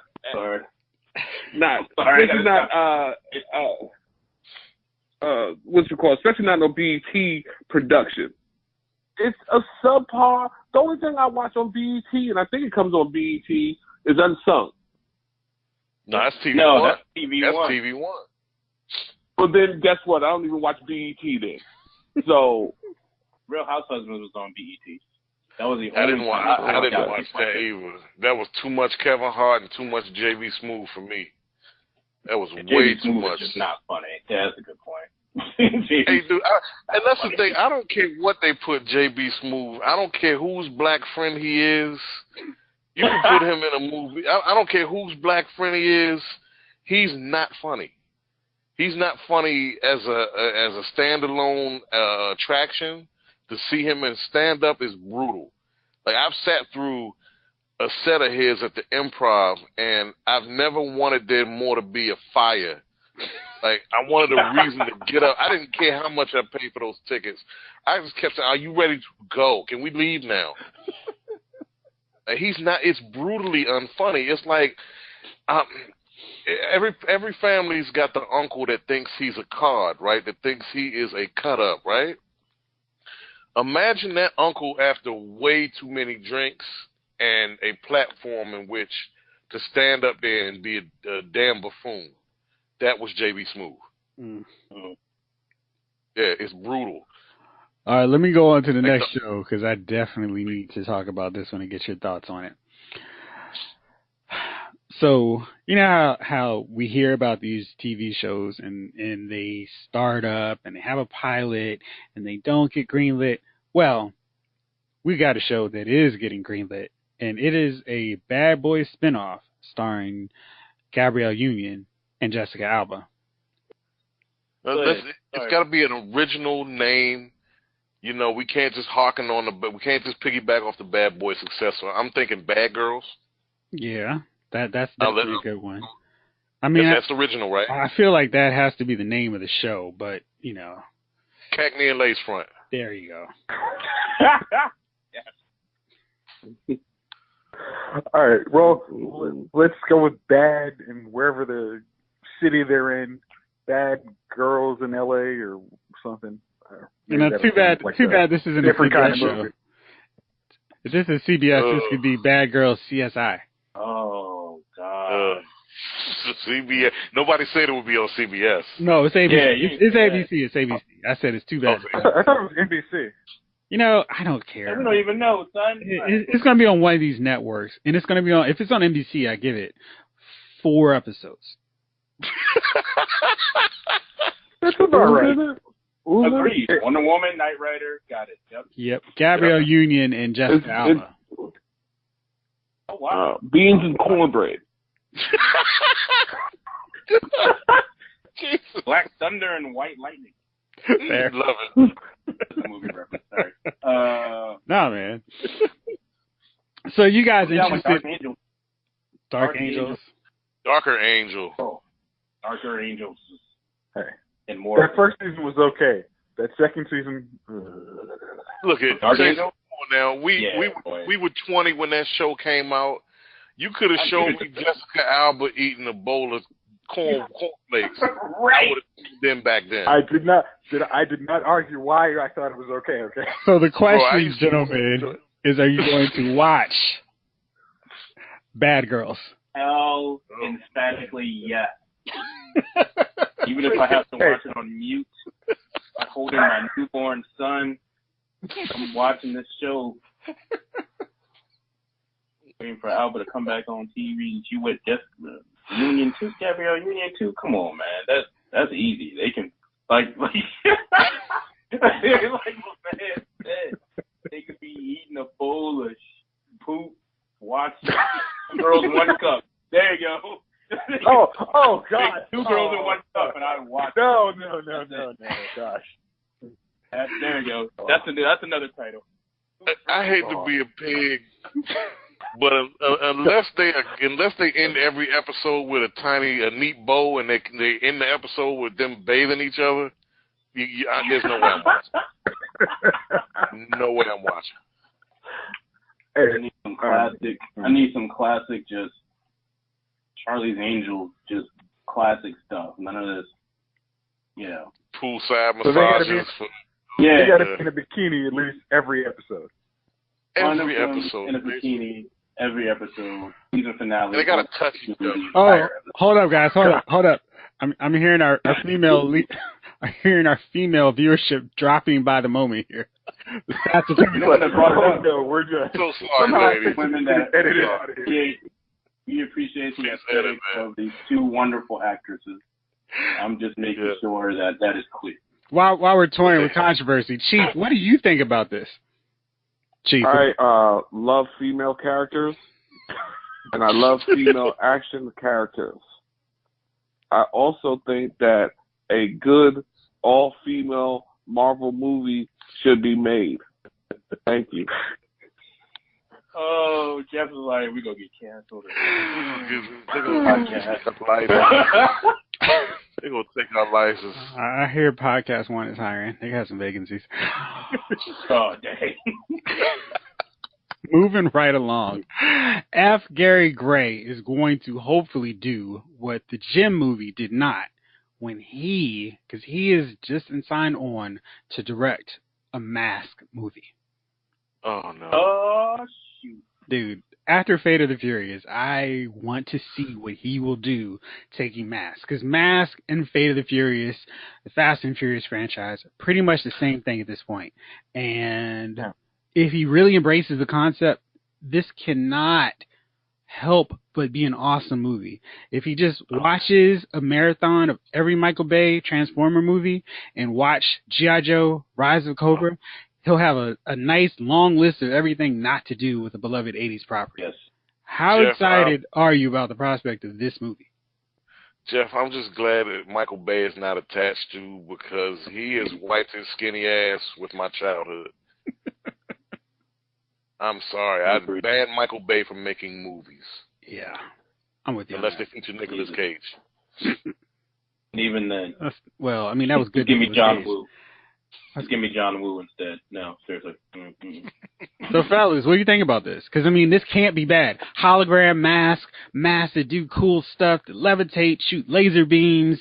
no BET production. It's a subpar. The only thing I watch on BET, and I think it comes on BET, is Unsung. No, that's TV No, One. that's TV That's One. TV One. But then guess what? I don't even watch BET then. So Real House Husbands was on BET. That was the I only didn't watch. time I didn't got watch like that either. That was too much Kevin Hart and too much JB Smooth for me. That was way too much. It's not funny. Yeah, that's a good point. Hey, dude, and that's the thing. I don't care what they put JB Smooth. I don't care whose black friend he is. You can put him in a movie. I don't care whose black friend he is. He's not funny. He's not funny as a standalone attraction. To see him in stand up is brutal. Like I've sat through a set of his at the Improv, and I've never wanted there more to be a fire. Like I wanted a reason to get up. I didn't care how much I paid for those tickets. I just kept saying, "Are you ready to go? Can we leave now?" Like, he's not. It's brutally unfunny. It's like every family's got the uncle that thinks he's a card, right? That thinks he is a cut up, right? Imagine that uncle after way too many drinks and a platform in which to stand up there and be a damn buffoon. That was JB Smooth. Mm. Yeah, it's brutal. All right, let me go on to the next show because I definitely need to talk about this one and get your thoughts on it. So, you know how we hear about these TV shows and they start up and they have a pilot and they don't get greenlit? Well, we got a show that is getting greenlit, and it is a Bad Boys spinoff starring Gabrielle Union and Jessica Alba. It's got to be an original name. You know, we can't just we can't just piggyback off the Bad Boy successor. I'm thinking Bad Girls. Yeah, that's definitely a good one. I mean, that's original, right? I feel like that has to be the name of the show, but you know, Cagney and Lace Front. There you go. All right. Well, let's go with Bad and wherever the city they're in. Bad Girls in L.A. or something. You know, too bad this isn't a CBS kind of show. If this is CBS, this could be Bad Girls CSI. Oh, God. CBS. Nobody said it would be on CBS. No, it's ABC. Yeah, it's ABC. It's ABC. I said it's too bad. I thought it was NBC. You know, I don't care. We don't even know, son. It's going to be on one of these networks, and it's going to be on. If it's on NBC, I give it 4 episodes. That's about right. Agreed. Wonder Woman, Knight Rider, got it. Yep. Gabrielle Union and Jessica Alba. Oh wow. Beans and cornbread. Black Thunder and White Lightning. Fair. Love it. That's a movie reference. Sorry. Nah, man. So you guys interested? Dark Angels. Darker Angel. Oh, Darker Angels. Hey. And more. That first season was okay. That second season. Look at Dark Angel. Now we were 20 when that show came out. You could have shown me Jessica Alba eating a bowl of cornflakes. Right. I would have been back then. I did not argue why I thought it was okay. Okay. So the question, gentlemen, is: are you going to watch Bad Girls? Hell, emphatically yes. Even if I have to watch it on mute, holding my newborn son, I'm watching this show. Waiting for Alba to come back on TV. She with Jessica Union too, Gabrielle Union too. Come on, man, that's easy. They can like my man said, they could be eating a bowl of poop, watching Girls in One Cup. There you go. Oh God! 2 girls in 1 cup, and I watch. No, gosh. There you go. That's another title. I hate to be a pig, but unless they end every episode with a neat bow, and they end the episode with them bathing each other, there's no way I'm watching. No way I'm watching. I need some classic. I need some classic, just Charlie's Angels, just classic stuff. None of this, poolside massages. They got to be in a bikini at least every episode. Every episode. In a bikini, every episode. Season finale. They got to touch each other. Oh, hold up, guys. Hold up. I'm hearing our female female viewership dropping by the moment here. The stats are no, we're just so sorry, ladies. Women that we appreciate the aesthetic of these 2 wonderful actresses. I'm just making sure that is clear. While we're toying with controversy, Chief, what do you think about this? Chief, I love female characters, and I love female action characters. I also think that a good all-female Marvel movie should be made. Thank you. Oh, Jeff is like, we're going to get canceled. They're going to take our license. I hear Podcast One is hiring. They got some vacancies. Oh, dang. Moving right along. F. Gary Gray is going to hopefully do what the Jim movie did not when because he is just signed on to direct a Mask movie. Oh, no. Oh, shoot. Dude, after Fate of the Furious, I want to see what he will do taking Mask. Because Mask and Fate of the Furious, the Fast and Furious franchise, are pretty much the same thing at this point. And if he really embraces the concept, this cannot help but be an awesome movie. If he just watches a marathon of every Michael Bay Transformer movie and watch G.I. Joe, Rise of Cobra, he'll have a nice long list of everything not to do with a beloved 80s property. Yes. How Jeff, excited are you about the prospect of this movie? Jeff, I'm just glad that Michael Bay is not attached to, because he has wiped his skinny ass with my childhood. I'm sorry. I banned Michael Bay from making movies. Yeah, I'm with you. Unless they feature Nicolas Cage. And even then. Well, I mean, that was good. Give me John Woo. Just give me John Woo instead. No, seriously. Mm-hmm. So, fellas, what do you think about this? Because, I mean, this can't be bad. Hologram masks that do cool stuff, that levitate, shoot laser beams,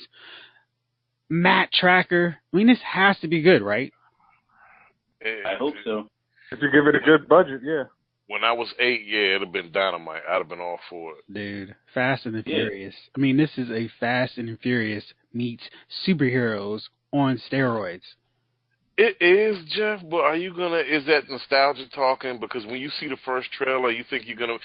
Matt Tracker. I mean, this has to be good, right? I hope so. If you give it a good budget, yeah. When I was 8, it'd have been dynamite. I'd have been all for it. Dude, Fast and the Furious. I mean, this is a Fast and the Furious meets superheroes on steroids. It is, Jeff, but is that nostalgia talking? Because when you see the first trailer, you think you're going to,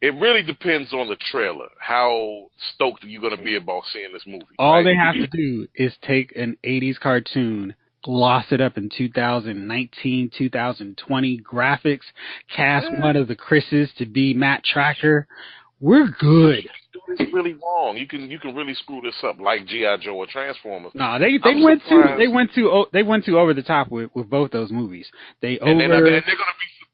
it really depends on the trailer, how stoked you're going to be about seeing this movie. All they have to do is take an 80s cartoon, gloss it up in 2019, 2020 graphics, cast one of the Chris's to be Matt Tracker. We're good. It's really wrong. You can really screw this up like G.I. Joe or Transformers. No, they went too over the top with both those movies. They're gonna be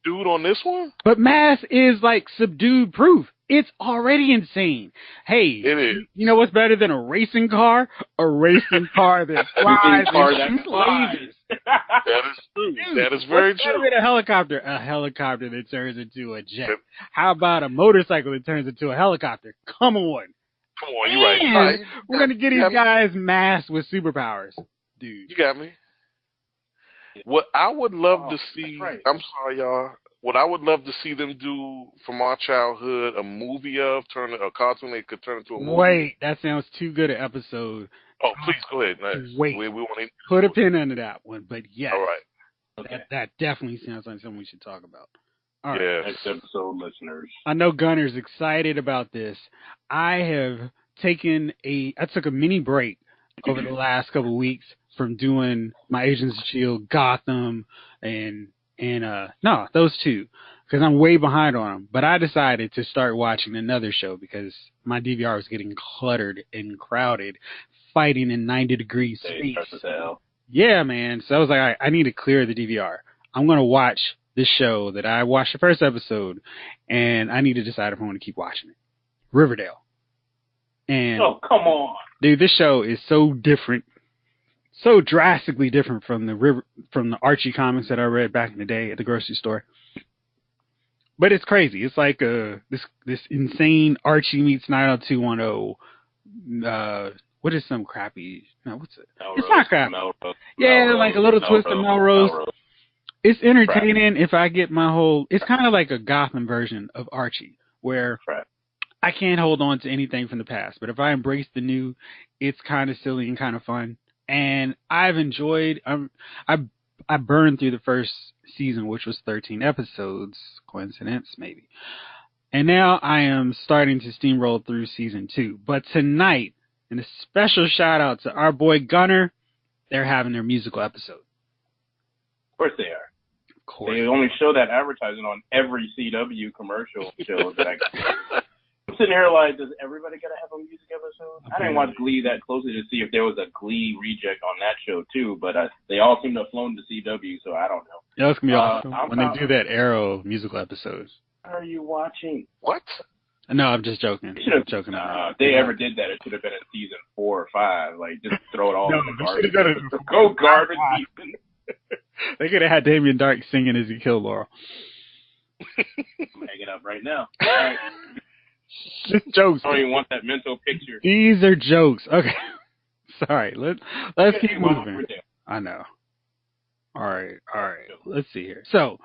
subdued on this one. But Mass is like subdued proof. It's already insane. Hey, it is. You know what's better than a racing car? A racing car that flies and shoots lasers. That is true. Dude, that is very true. Better than a helicopter? A helicopter that turns into a jet. How about a motorcycle that turns into a helicopter? Come on. You're right. We're going to get these guys masked with superpowers. Dude. You got me. What I would love to see, I'm sorry, y'all. What I would love to see them do from our childhood, a movie of, a cartoon they could turn into a movie. Wait, that sounds too good an episode. Oh, please, go ahead. Wait, we want to put a pin under that one, but yes. All right. Okay. That definitely sounds like something we should talk about. All right. Yeah. Next episode, listeners. I know Gunner's excited about this. I took a mini break over the last couple of weeks from doing my Agents of S.H.I.E.L.D., Gotham, and those two, because I'm way behind on them. But I decided to start watching another show because my DVR was getting cluttered and crowded, fighting in 90-degree space. Yeah, man. So I was like, I need to clear the DVR. I'm going to watch this show that I watched the first episode, and I need to decide if I want to keep watching it. Riverdale. And oh, come on. Dude, this show is so different. So drastically different from the Archie comics that I read back in the day at the grocery store. But it's crazy. It's like this insane Archie meets 90210. What is some crappy? No, what's it? Melrose, it's not crappy. Melrose, like a little twist of Melrose. It's entertaining if I get my whole. It's kind of like a Gotham version of Archie, where I can't hold on to anything from the past. But if I embrace the new, it's kind of silly and kind of fun. And I've enjoyed. I burned through the first season, which was 13 episodes. Coincidence, maybe. And now I am starting to steamroll through season 2. But tonight, and a special shout out to our boy Gunner, they're having their musical episode. Of course they are. Of course. They only show that advertising on every CW commercial show. I'm sitting here like, does everybody gotta have a music episode? I didn't watch Glee that closely to see if there was a Glee reject on that show too, but they all seem to have flown to CW, so I don't know. Yeah, it's gonna be awesome when they do that Arrow musical episodes. Are you watching? What? No, I'm just joking. If they ever did that, it should have been in season 4 or 5. Like, just throw it all in the garbage. Go garbage. They could have had Damien Dark singing as he killed Laurel. I'm hanging up right now. All right. Just jokes. I don't even want that mental picture. These are jokes. Okay. Sorry. Let's keep moving. I know. All right. Let's see here. So,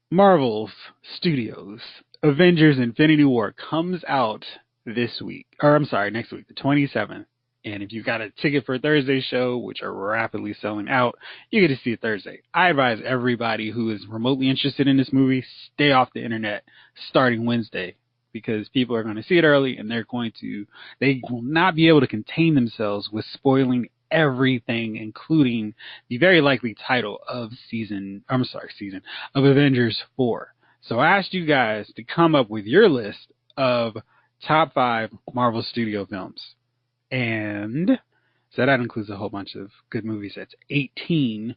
Marvel's Studios Avengers Infinity War comes out next week, the 27th. And if you've got a ticket for a Thursday show, which are rapidly selling out, you get to see it Thursday. I advise everybody who is remotely interested in this movie, stay off the internet starting Wednesday, because people are going to see it early and they will not be able to contain themselves with spoiling everything, including the very likely title of of Avengers 4. So I asked you guys to come up with your list of top 5 Marvel Studio films. And so that includes a whole bunch of good movies. That's 19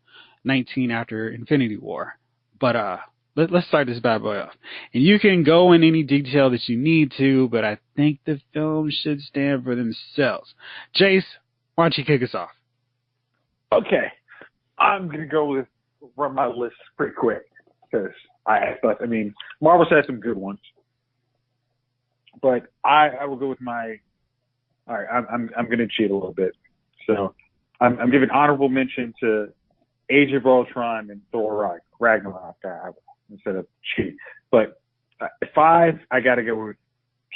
after Infinity War. But let's start this bad boy off. And you can go in any detail that you need to, but I think the films should stand for themselves. Jace, why don't you kick us off? Okay. I'm going to run my list pretty quick because Marvel's had some good ones. But I will go with all right, I'm going to cheat a little bit. So I'm giving honorable mention to Age of Ultron and Thor Ragnarok instead of cheat. But 5, I got to go with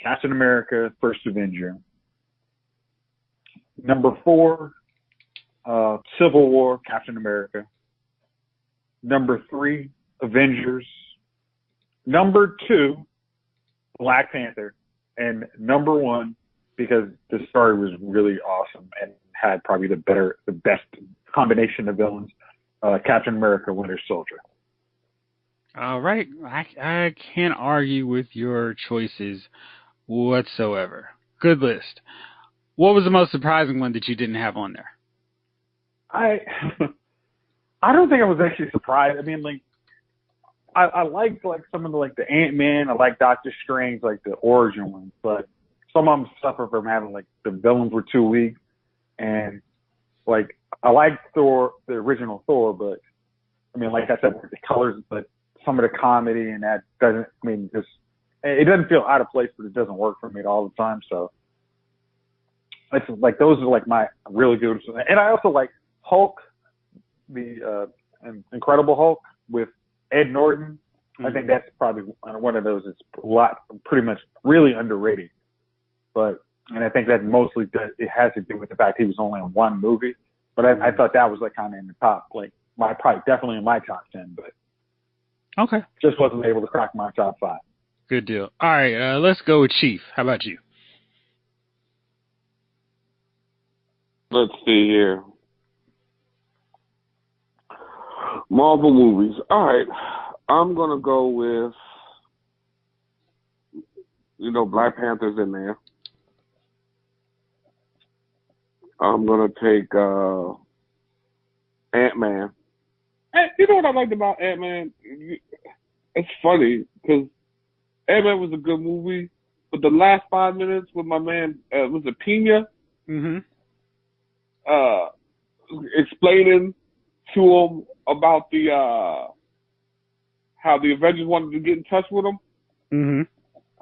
Captain America, First Avenger. Number 4, Civil War, Captain America. Number 3, Avengers. Number 2, Black Panther. And number 1, because the story was really awesome and had probably the best combination of villains, Captain America, Winter Soldier. All right. I can't argue with your choices whatsoever. Good list. What was the most surprising one that you didn't have on there? I don't think I was actually surprised. I mean, I liked some of the Ant-Man. I like Doctor Strange, the origin ones, but some of them suffer from having the villains were too weak, and I liked Thor, the original Thor, but I mean, like I said, the colors, but some of the comedy and that doesn't. I mean, it doesn't feel out of place, but it doesn't work for me all the time. So it's those are my really good. And I also like Hulk, the Incredible Hulk with Ed Norton. I think that's probably one of those that's pretty much really underrated. And I think that mostly has to do with the fact he was only in one movie. But I thought that was kind of in the top, definitely in my top 10. But okay, just wasn't able to crack my top 5. Good deal. All right, let's go with Chief. How about you? Let's see here. Marvel movies. All right, I'm gonna go with Black Panther's in there. I'm going to take Ant-Man. Hey, you know what I liked about Ant-Man? It's funny because Ant-Man was a good movie, but the last 5 minutes with my man, was it Pena? Mm-hmm. Explaining to him about how the Avengers wanted to get in touch with him. Mm-hmm.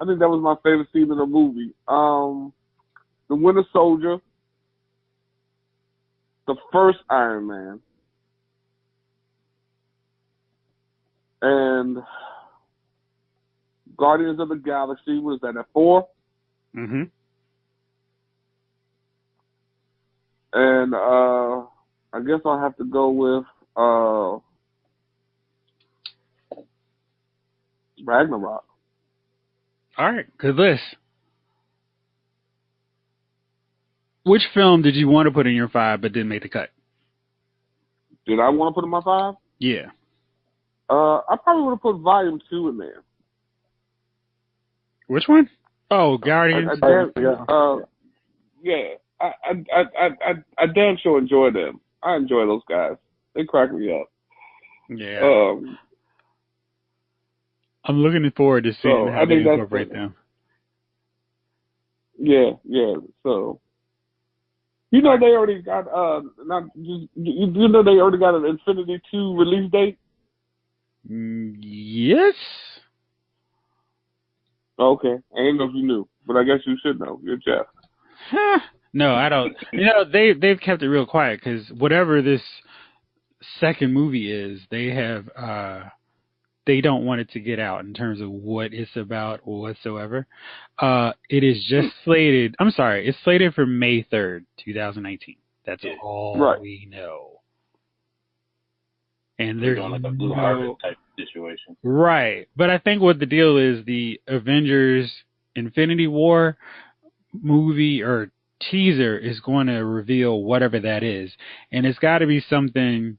I think that was my favorite scene in the movie. The Winter Soldier. The first Iron Man, and Guardians of the Galaxy, was that at 4? Mm-hmm. And I guess I'll have to go with Ragnarok. All right, good list. Which film did you want to put in your 5 but didn't make the cut? Did I want to put in my 5? Yeah. I probably would have put Volume 2 in there. Which one? Oh, Guardians. Yeah. I damn sure enjoy them. I enjoy those guys. They crack me up. Yeah. I'm looking forward to seeing how they incorporate them. Yeah. So, they already got they already got an Infinity 2 release date? Yes. Okay. I didn't know if you knew, but I guess you should know. You're Jeff. No, I don't. They've kept it real quiet because whatever this second movie is, they have they don't want it to get out in terms of what it's about whatsoever. It is just slated. I'm sorry, it's slated for May 3rd, 2019. That's all we know. And They're there's doing like a Blue Harvest type situation. Right. But I think what the deal is, the Avengers Infinity War movie or teaser is going to reveal whatever that is. And it's got to be something,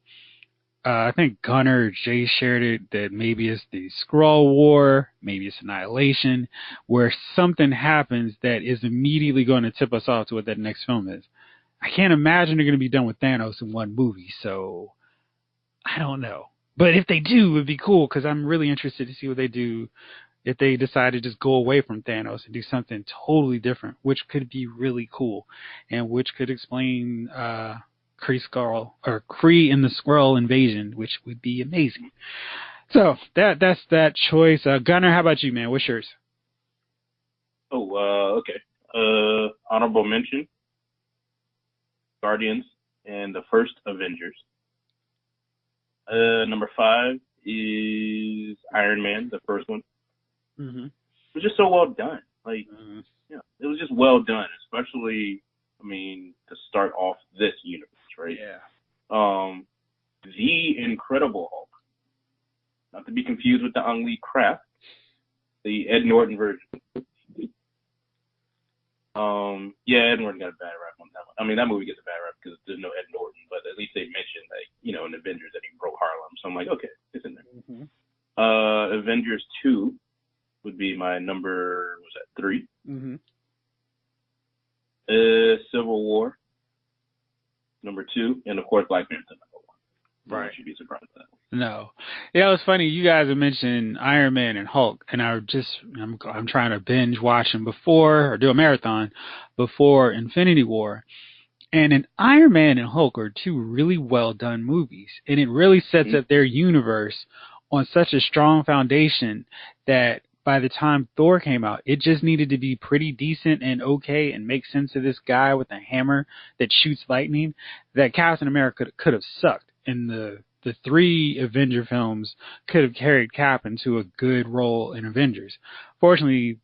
I think Gunnar or Jay shared it, that maybe it's the Skrull War, maybe it's Annihilation, where something happens that is immediately going to tip us off to what that next film is. I can't imagine they're going to be done with Thanos in one movie, so I don't know. But if they do, it would be cool, because I'm really interested to see what they do if they decide to just go away from Thanos and do something totally different, which could be really cool, and which could explain Kree and the Skrull invasion, which would be amazing. So that's that choice. Gunnar, how about you, man? What's yours? Okay. Honorable mention: Guardians and the first Avengers. Number 5 is Iron Man, the first one. Mm-hmm. It was just so well done. Like, it was just well done, especially, to start off this universe, right? Yeah. The Incredible Hulk. Not to be confused with the Ang Lee Kraft, the Ed Norton version. Ed Norton got a bad rap on that one. That movie gets a bad rap because there's no Ed Norton, but at least they mentioned, in Avengers that he broke Harlem. So I'm like, okay, it's in there. Mm-hmm. Avengers 2 would be my number, 3? Mm-hmm. Civil War, number 2, and of course Black Panther, number 1. Right. You should be surprised at that. No. Yeah, it was funny. You guys have mentioned Iron Man and Hulk, and I'm trying to binge watch them before, or do a marathon before Infinity War. And Iron Man and Hulk are 2 really well done movies, and it really sets up their universe on such a strong foundation that by the time Thor came out, it just needed to be pretty decent and okay and make sense of this guy with a hammer that shoots lightning, that Captain America could have sucked. And the 3 Avenger films could have carried Cap into a good role in Avengers. Fortunately,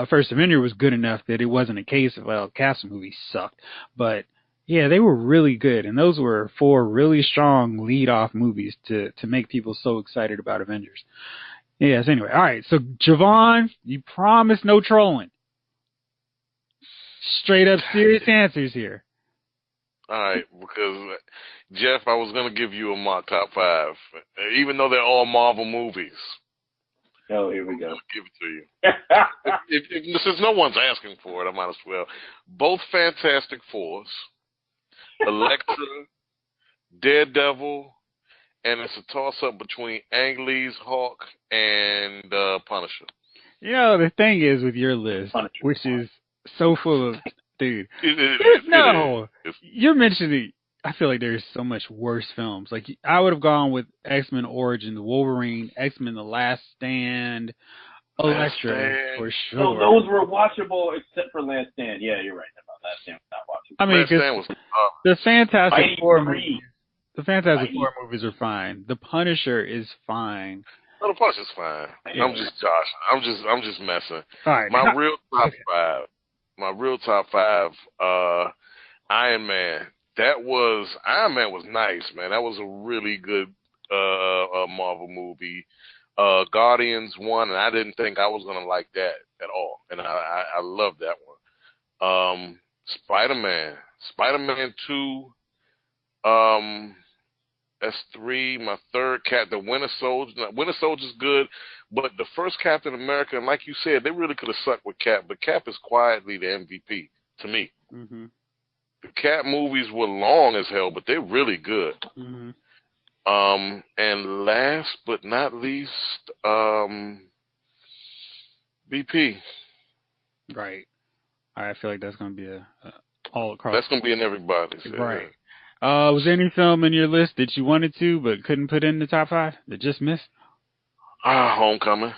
First Avenger was good enough that it wasn't a case of, well, Cap's movie sucked. But yeah, they were really good, and those were 4 really strong lead-off movies to make people so excited about Avengers. Yes, anyway. All right, so Javon, you promised no trolling. Straight up serious answers here. All right, because, Jeff, I was going to give you my top 5, even though they're all Marvel movies. Oh, here we go. I'll give it to you. Since no one's asking for it, I might as well. Both Fantastic Fours, Elektra, Daredevil, and it's a toss-up between Ang Lee's Hawk and Punisher. The thing is with your list, Punisher, which is so full of, dude. You're mentioning, I feel like there's so much worse films. Like, I would have gone with X-Men Origins, Wolverine, X-Men The Last Stand, Elektra, for sure. So those were watchable except for Last Stand. Yeah, you're right about Last Stand was not watchable. Last Stand was the Fantastic Four movies. The Fantastic Four movies are fine. The Punisher is fine. No, the Punisher's fine. Yeah. I'm just Josh. I'm just messing. All right. My real top 5. Iron Man. Iron Man was nice, man. That was a really good Marvel movie. Guardians 1, and I didn't think I was gonna like that at all, and I love that one. Spider-Man 2. That's 3. My third the Winter Soldier. Winter Soldier's good, but the first Captain America, and like you said, they really could have sucked with Cap, but Cap is quietly the MVP to me. Mm-hmm. The Cap movies were long as hell, but they're really good. Mm-hmm. And last but not least, BP. Right. I feel like that's going to be a all across. That's going to be in everybody's. Right. Was there any film in your list that you wanted to but couldn't put in the top 5 that just missed? Homecoming.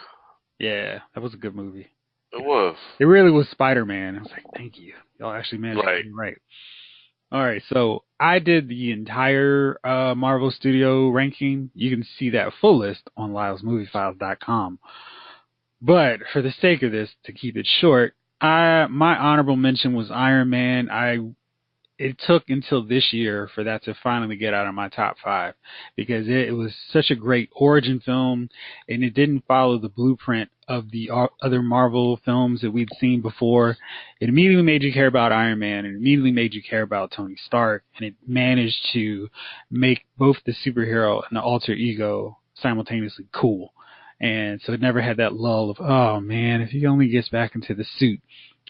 Yeah, that was a good movie. It was. It really was Spider-Man. I was like, thank you. Y'all actually managed to be right. All right, so I did the entire Marvel Studio ranking. You can see that full list on LylesMovieFiles.com. But for the sake of this, to keep it short, my honorable mention was Iron Man. It took until this year for that to finally get out of my top 5 because it was such a great origin film, and it didn't follow the blueprint of the other Marvel films that we'd seen before. It immediately made you care about Iron Man, and immediately made you care about Tony Stark, and it managed to make both the superhero and the alter ego simultaneously cool. And so it never had that lull of, oh man, if he only gets back into the suit.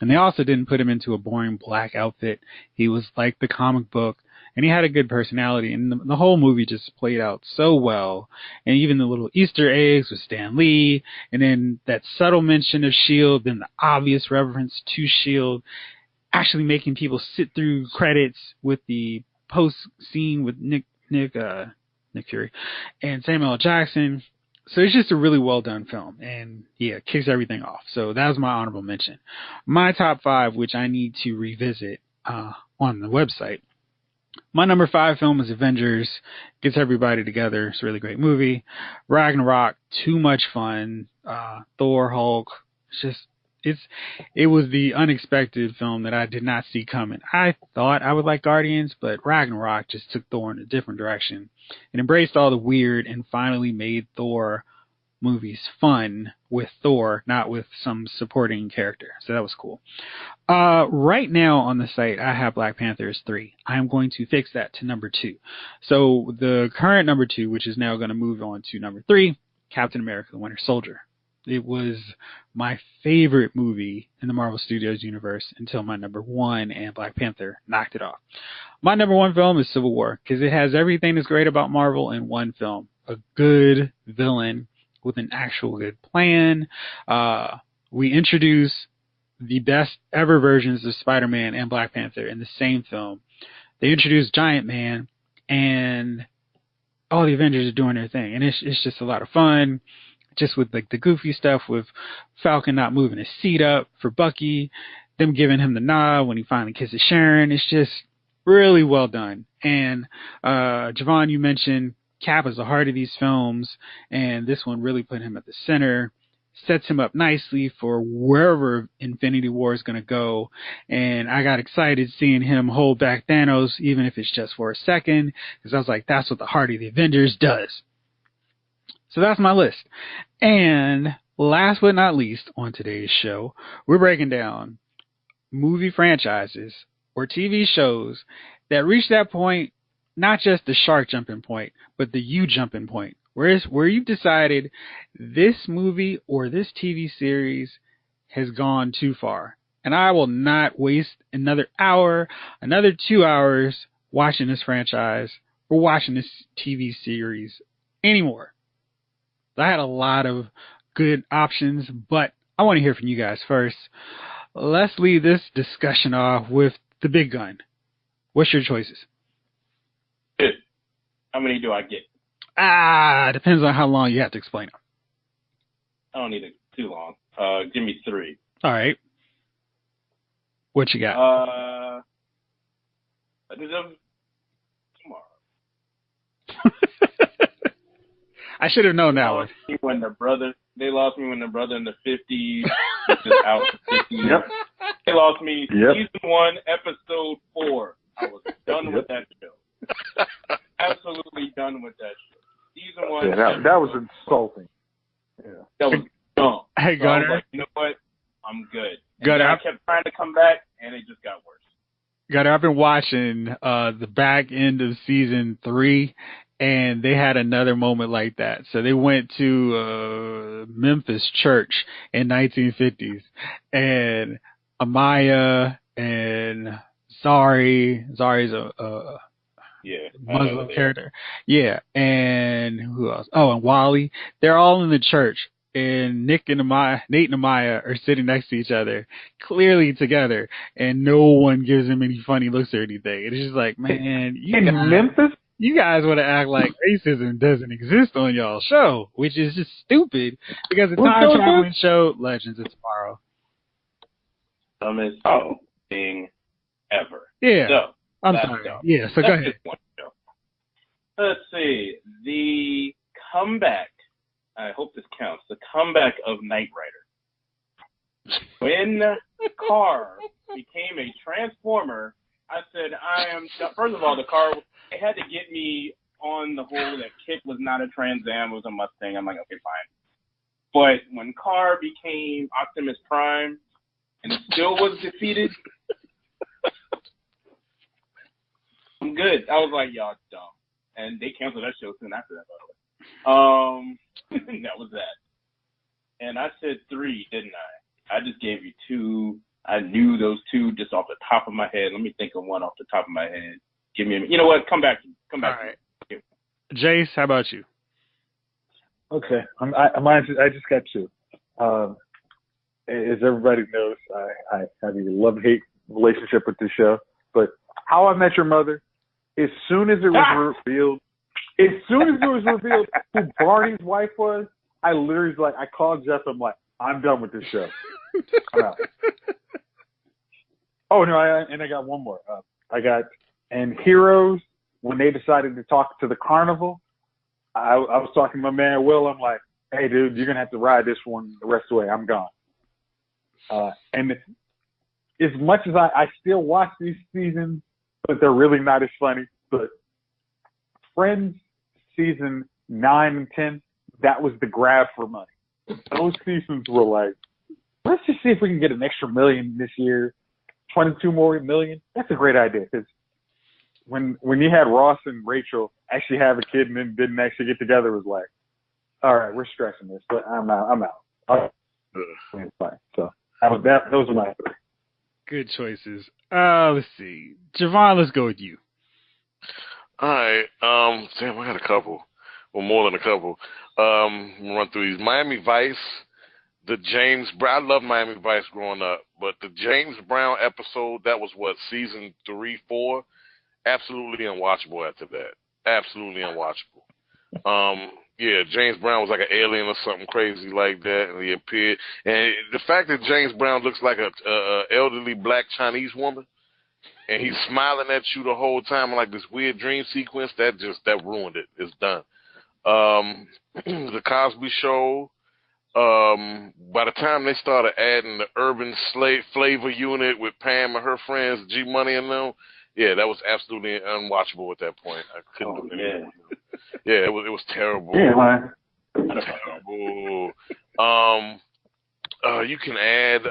And they also didn't put him into a boring black outfit. He was like the comic book, and he had a good personality, and the whole movie just played out so well. And even the little Easter eggs with Stan Lee, and then that subtle mention of S.H.I.E.L.D., then the obvious reference to S.H.I.E.L.D., actually making people sit through credits with the post scene with Nick Fury and Samuel L. Jackson. So it's just a really well done film, and yeah, it kicks everything off. So that was my honorable mention. My top 5, which I need to revisit on the website. My number 5 film is Avengers. Gets everybody together. It's a really great movie. Ragnarok, too much fun. Thor, Hulk. It was the unexpected film that I did not see coming. I thought I would like Guardians, but Ragnarok just took Thor in a different direction. It embraced all the weird and finally made Thor movies fun with Thor, not with some supporting character. So that was cool. Right now on the site, I have Black Panther as 3. I'm going to fix that to number 2. So the current number 2, which is now going to move on to number 3, Captain America: The Winter Soldier. It was my favorite movie in the Marvel Studios universe until my number 1 and Black Panther knocked it off. My number 1 film is Civil War because it has everything that's great about Marvel in one film. A good villain with an actual good plan. We introduce the best ever versions of Spider-Man and Black Panther in the same film. They introduced Giant Man, and all the Avengers are doing their thing. And it's just a lot of fun. Just with like the goofy stuff with Falcon not moving his seat up for Bucky, them giving him the nod when he finally kisses Sharon. It's just really well done. And Javon, you mentioned Cap is the heart of these films, and this one really put him at the center, sets him up nicely for wherever Infinity War is going to go. And I got excited seeing him hold back Thanos, even if it's just for a second, because I was like, that's what the heart of the Avengers does. So that's my list. And last but not least on today's show, we're breaking down movie franchises or TV shows that reach that point, not just the shark jumping point, but the you jumping point, where you've decided this movie or this TV series has gone too far. And I will not waste another hour, another 2 hours watching this franchise or watching this TV series anymore. I had a lot of good options, but I want to hear from you guys first. Let's leave this discussion off with the big gun. What's your choices? Good. How many do I get? Depends on how long you have to explain them. I don't need it too long. Give me 3. All right. What you got? I deserve tomorrow. I should have known that one. They lost me when the brother in the 50s was just out in the 50s. Yep. They lost me season 1, episode 4. I was done with that show. Absolutely done with that show. Season 1. Yeah, that was insulting. Yeah. That was dumb. Hey, so Gunner. I was like, you know what? I'm good. Gunner, I kept trying to come back, and it just got worse. Gunner, I've been watching the back end of season 3. And they had another moment like that. So they went to Memphis church in 1950s, and Amaya and Zari's a Muslim character. Yeah, and who else? Oh, and Wally. They're all in the church, and Nate and Amaya are sitting next to each other, clearly together, and no one gives them any funny looks or anything. It's just like, man, Memphis? You guys want to act like racism doesn't exist on y'all show, which is just stupid because the time traveling show, Legends of Tomorrow. Dumbest thing ever. Yeah. So, I'm That's sorry. dumb. Yeah, so go That's ahead. just one show. Let's see. The comeback. I hope this counts. The comeback of Knight Rider. When Car became a Transformer, I said, first of all, the car, it had to get me on the whole that Kit was not a Trans Am, it was a Mustang. I'm like, okay, fine. But when Car became Optimus Prime and still was defeated, I'm good. I was like, y'all dumb. And they canceled that show soon after that, by the way. That was that. And I said 3, didn't I? I just gave you 2. I knew those 2 just off the top of my head. Let me think of one off the top of my head. Give me a minute. You know what? Come back. All right. Jace, how about you? Okay, I just got 2. As everybody knows, I have a love-hate relationship with this show. But How I Met Your Mother, as soon as it was revealed who Barney's wife was, I literally was like, I called Jeff. I'm like, I'm done with this show. I'm out. Oh no, I got one more. And Heroes, when they decided to talk to the carnival, I was talking to my man Will. I'm like, hey dude, you're gonna have to ride this one the rest of the way. I'm gone. And as much as I still watch these seasons, but they're really not as funny. But Friends season 9 and 10, that was the grab for money. Those seasons were like, let's just see if we can get an extra $1 million this year, 22 more million. That's a great idea, because when you had Ross and Rachel actually have a kid and then didn't actually get together, it was like, all right, we're stressing this, but I'm out. It's fine. So those are my 3. Good choices. Let's see. Javon, let's go with you. All right. Damn, I got a couple. Well, more than a couple. We'll run through these. Miami Vice, the James Brown. I love Miami Vice growing up, but the James Brown episode, that was what, season 3, 4? Absolutely unwatchable after that. Absolutely unwatchable. Yeah, James Brown was like an alien or something crazy like that, and he appeared. And the fact that James Brown looks like a elderly black Chinese woman, and he's smiling at you the whole time like this weird dream sequence, that ruined it. It's done. The Cosby Show. By the time they started adding the urban flavor unit with Pam and her friends, G Money and them, yeah, that was absolutely unwatchable at that point. I couldn't do anything. Yeah, it was terrible. Yeah, man. Terrible. You can add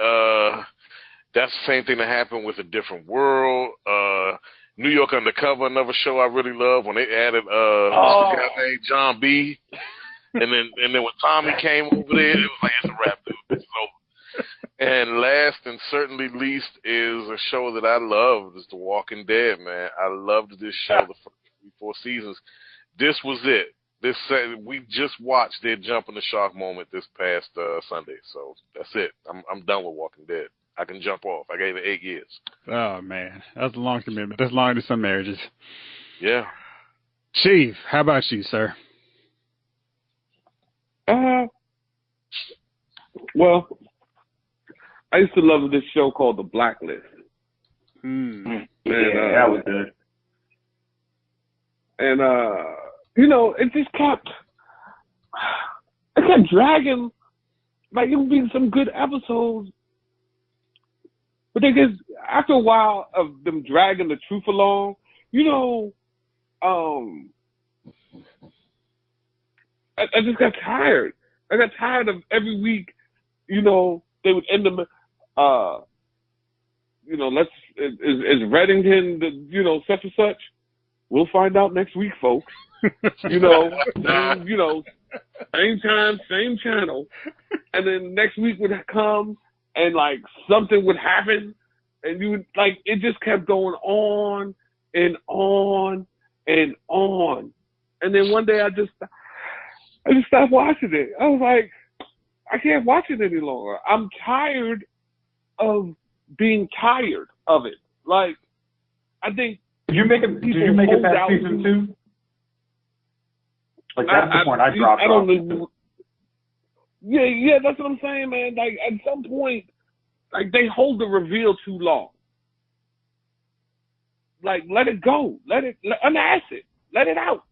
that's the same thing that happened with A Different World. New York Undercover, another show I really love, when they added a guy named John B. And then when Tommy came over there, it was like, it's a wrap, dude. It's over. And last and certainly least is a show that I love, is The Walking Dead, man. I loved this show the first 3, 4 seasons. This was it. We just watched their jump in the shark moment this past Sunday, so that's it. I'm done with Walking Dead. I can jump off. I gave it 8 years. Oh man, that's a long commitment. That's longer than some marriages. Yeah. Chief, how about you, sir? Well, I used to love this show called The Blacklist. Yeah, that was good. And it just kept dragging. Like, it would be some good episodes, but they just, after a while of them dragging the truth along, I just got tired. I got tired of every week, they would end them, is Reddington, such and such? We'll find out next week, folks. Same time, same channel. And then next week would come and like something would happen, and you would, like, it just kept going on and on and on. And then one day I just stopped watching it. I was like, I can't watch it any longer. I'm tired of being tired of it. Like, I think. Did you make it past season 2? Like, that's the point I dropped off. Yeah, that's what I'm saying, man. Like, at some point, like, they hold the reveal too long. like, let it go. Unass it. Let it out.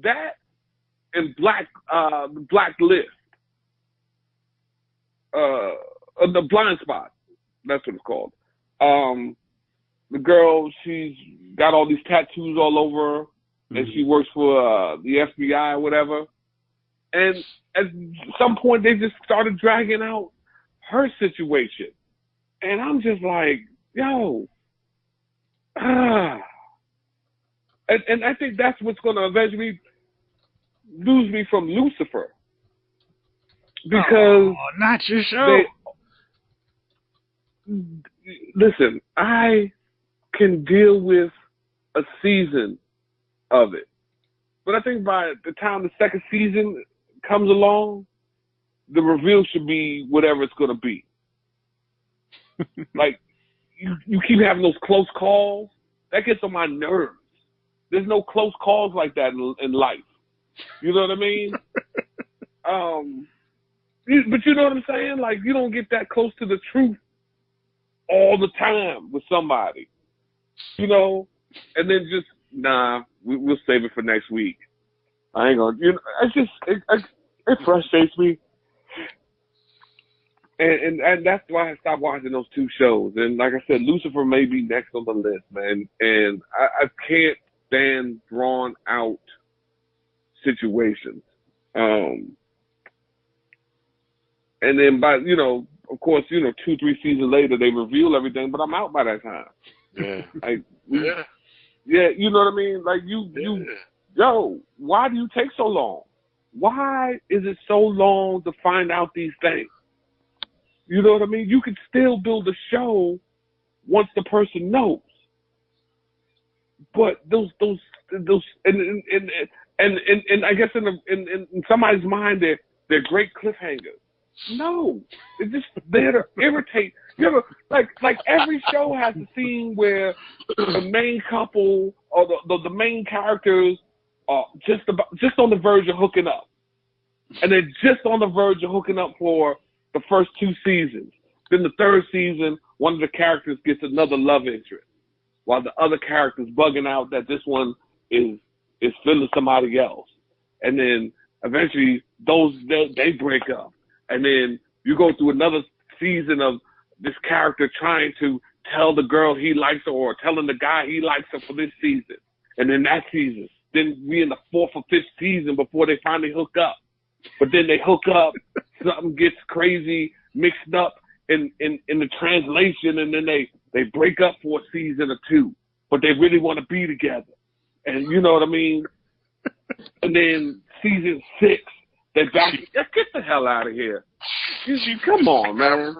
That and Blacklist. The Blind Spot. That's what it's called. The girl, she's got all these tattoos all over her, and she works for the FBI or whatever. And at some point, they just started dragging out her situation. And I'm just like, yo. And I think that's what's going to eventually lose me from Lucifer. Because not your show. Listen, I can deal with a season of it. But I think by the time the second season comes along, the reveal should be whatever it's going to be. Like, you keep having those close calls. That gets on my nerves. There's no close calls like that in life. You know what I mean? But you know what I'm saying? Like, you don't get that close to the truth all the time with somebody. You know? And then just, we'll save it for next week. I ain't gonna, it frustrates me. And that's why I stopped watching those two shows. And like I said, Lucifer may be next on the list, man. And I can't stand drawn out situations. And then by, of course, 2-3 seasons later, they reveal everything, but I'm out by that time. Yeah. Yeah, you know what I mean? Like, yo, why do you take so long? Why is it so long to find out these things? You know what I mean? You can still build a show once the person knows. But those and I guess in somebody's mind they're great cliffhangers. No, it's just there to irritate. You ever like every show has a scene where the main couple or the main characters are just on the verge of hooking up, and they're just on the verge of hooking up for the first 2 seasons. Then the third season, one of the characters gets another love interest, while the other character's bugging out that this one is feeling somebody else, and then eventually they break up. And then you go through another season of this character trying to tell the girl he likes her or telling the guy he likes her for this season. And then that season. Then we in the 4th or 5th season before they finally hook up. But then they hook up, something gets crazy, mixed up in the translation, and then they break up for a season or 2. But they really want to be together. And you know what I mean? And then season 6, they're back. Get the hell out of here. Come on, man.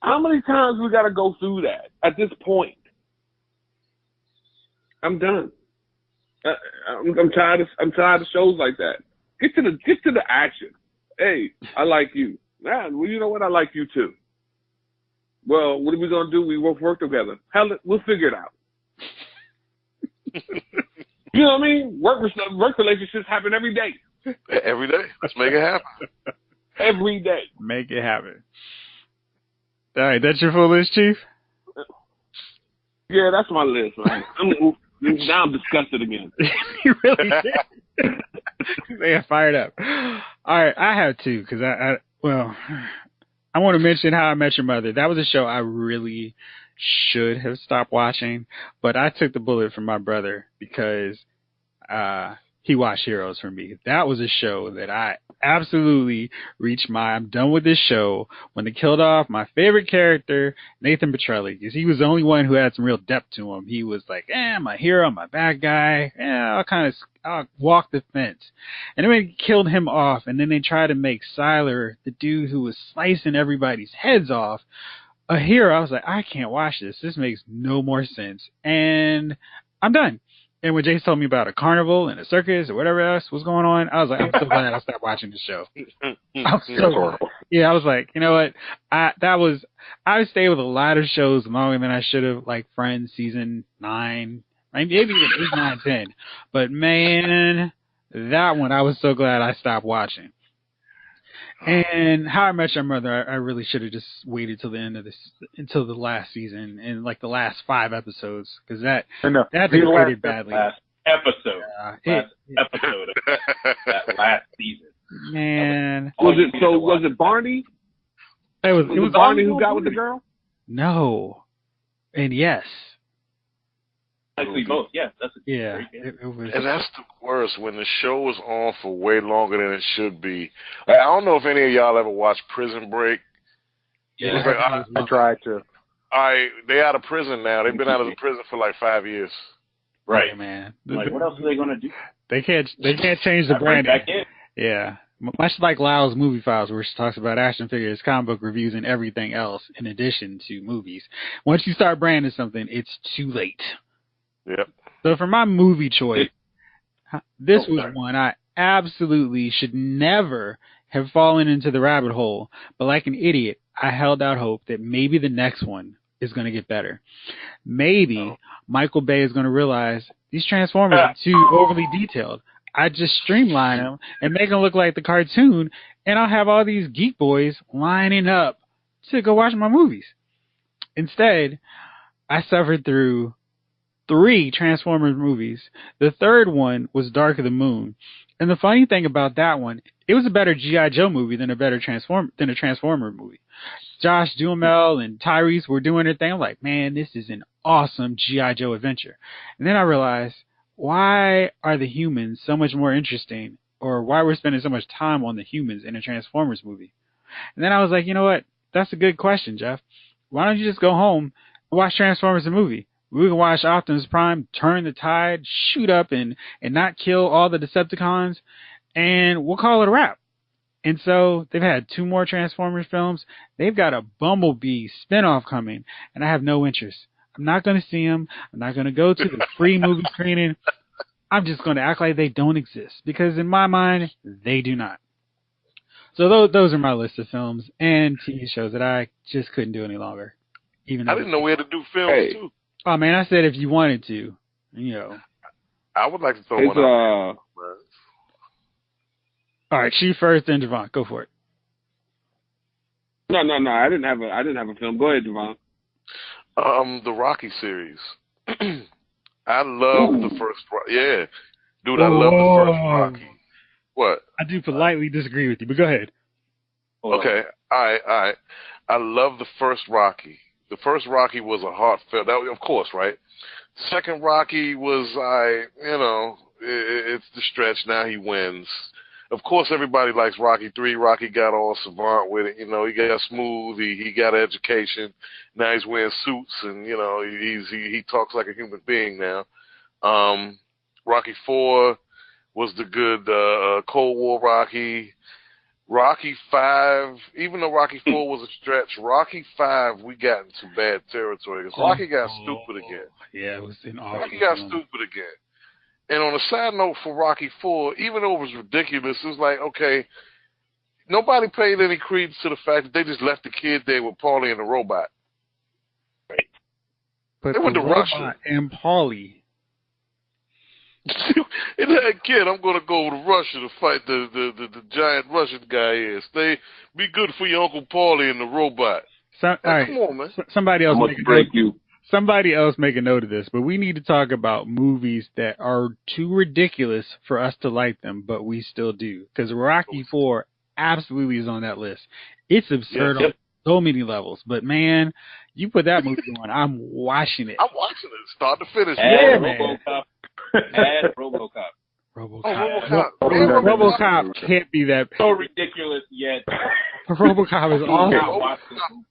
How many times we got to go through that at this point? I'm done. I'm tired of shows like that. Get to the action. Hey, I like you. Man, well, you know what? I like you too. Well, what are we gonna do? We both work together. Hell, we'll figure it out. You know what I mean? Work relationships happen every day. Every day. Let's make it happen. Every day. Make it happen. All right, that's your full list, Chief? Yeah, that's my list, man. Now I'm disgusted again. You really did. They got fired up. All right, I have 2 because I want to mention How I Met Your Mother. That was a show I really should have stopped watching, but I took the bullet from my brother because he watched Heroes for me. That was a show that I absolutely reached I'm done with this show when they killed off my favorite character, Nathan Petrelli, because he was the only one who had some real depth to him. He was like, I'm a hero, I'm a bad guy. I'll walk the fence. And then they killed him off, and then they tried to make Siler, the dude who was slicing everybody's heads off, a hero. I was like, I can't watch this. This makes no more sense. And I'm done. And when Jace told me about a carnival and a circus or whatever else was going on, I was like, I'm so glad I stopped watching the show. I was like, you know what? I stayed with a lot of shows longer than I should have, like Friends season 9, maybe even 8, 9, 10. But man, that one I was so glad I stopped watching. And How I Met Your Mother, I really should have just waited till the end of until the last season and like the last 5 episodes, because that degraded badly. Last episode of that last season. Man, Was it Barney? It was Barney who got with the girl? No, and yes. Actually, both. Yeah, that's it was. And that's the worst, when the show is on for way longer than it should be. Like, I don't know if any of y'all ever watched Prison Break. Yeah, I tried to. They out of prison now. They've been out of the prison for like 5 years. right, Yeah, man. Like, what else are they gonna do? They can't change the brand. Back in. Yeah. Much like Lyles Movie Files, where she talks about action figures, comic book reviews, and everything else in addition to movies. Once you start branding something, it's too late. Yep. So for my movie choice, this was one I absolutely should never have fallen into the rabbit hole. But like an idiot, I held out hope that maybe the next one is going to get better. Maybe Michael Bay is going to realize these Transformers are too overly detailed. I just streamline them and make them look like the cartoon, and I'll have all these geek boys lining up to go watch my movies. Instead, I suffered through 3 Transformers movies. The third one was Dark of the Moon. And the funny thing about that one, it was a better G.I. Joe movie than a Transformer movie. Josh Duhamel and Tyrese were doing their thing. I'm like, man, this is an awesome G.I. Joe adventure. And then I realized, why are the humans so much more interesting, or why we're spending so much time on the humans in a Transformers movie? And then I was like, you know what? That's a good question, Jeff. Why don't you just go home and watch Transformers the movie? We can watch Optimus Prime turn the tide, shoot up and not kill all the Decepticons, and we'll call it a wrap. And so they've had 2 more Transformers films. They've got a Bumblebee spinoff coming, and I have no interest. I'm not going to see them. I'm not going to go to the free movie screening. I'm just going to act like they don't exist, because in my mind, they do not. So those are my list of films and TV shows that I just couldn't do any longer. Even I didn't know we had to do films too. Oh man, I said if you wanted to, you know. I would like to throw one out. All right, she first, then Javon. Go for it. No. I didn't have a film. Go ahead, Javon. The Rocky series. I love the first. Yeah, dude, I love the first Rocky. What? I do politely disagree with you, but go ahead. Okay, all right. I love the first Rocky. The first Rocky was a heartfelt, of course, right? Second Rocky was, it's the stretch. Now he wins. Of course, everybody likes Rocky 3. Rocky got all savant with it. You know, he got smooth. He got education. Now he's wearing suits, and he talks like a human being now. Rocky 4 was the good Cold War Rocky. Rocky 5, even though Rocky 4 was a stretch, Rocky 5, we got into bad territory because Rocky got stupid again. Yeah, it was an awful Rocky got stupid again. And on a side note for Rocky 4, even though it was ridiculous, it was like, okay, nobody paid any credence to the fact that they just left the kid there with Paulie and the robot. Right. But they went to Russia. And Paulie. And that kid, I'm going to go to Russia to fight the giant Russian guy here. Be good for your Uncle Paulie and the robot. All right. Come on, man. Somebody else break you. Somebody else make a note of this, but we need to talk about movies that are too ridiculous for us to like them, but we still do. Because Rocky 4 absolutely is on that list. It's absurd on so many levels, but man, you put that movie on, I'm watching it. I'm watching it, start to finish. Yeah, man. Add RoboCop. RoboCop can't be that. So ridiculous yet. RoboCop is awesome.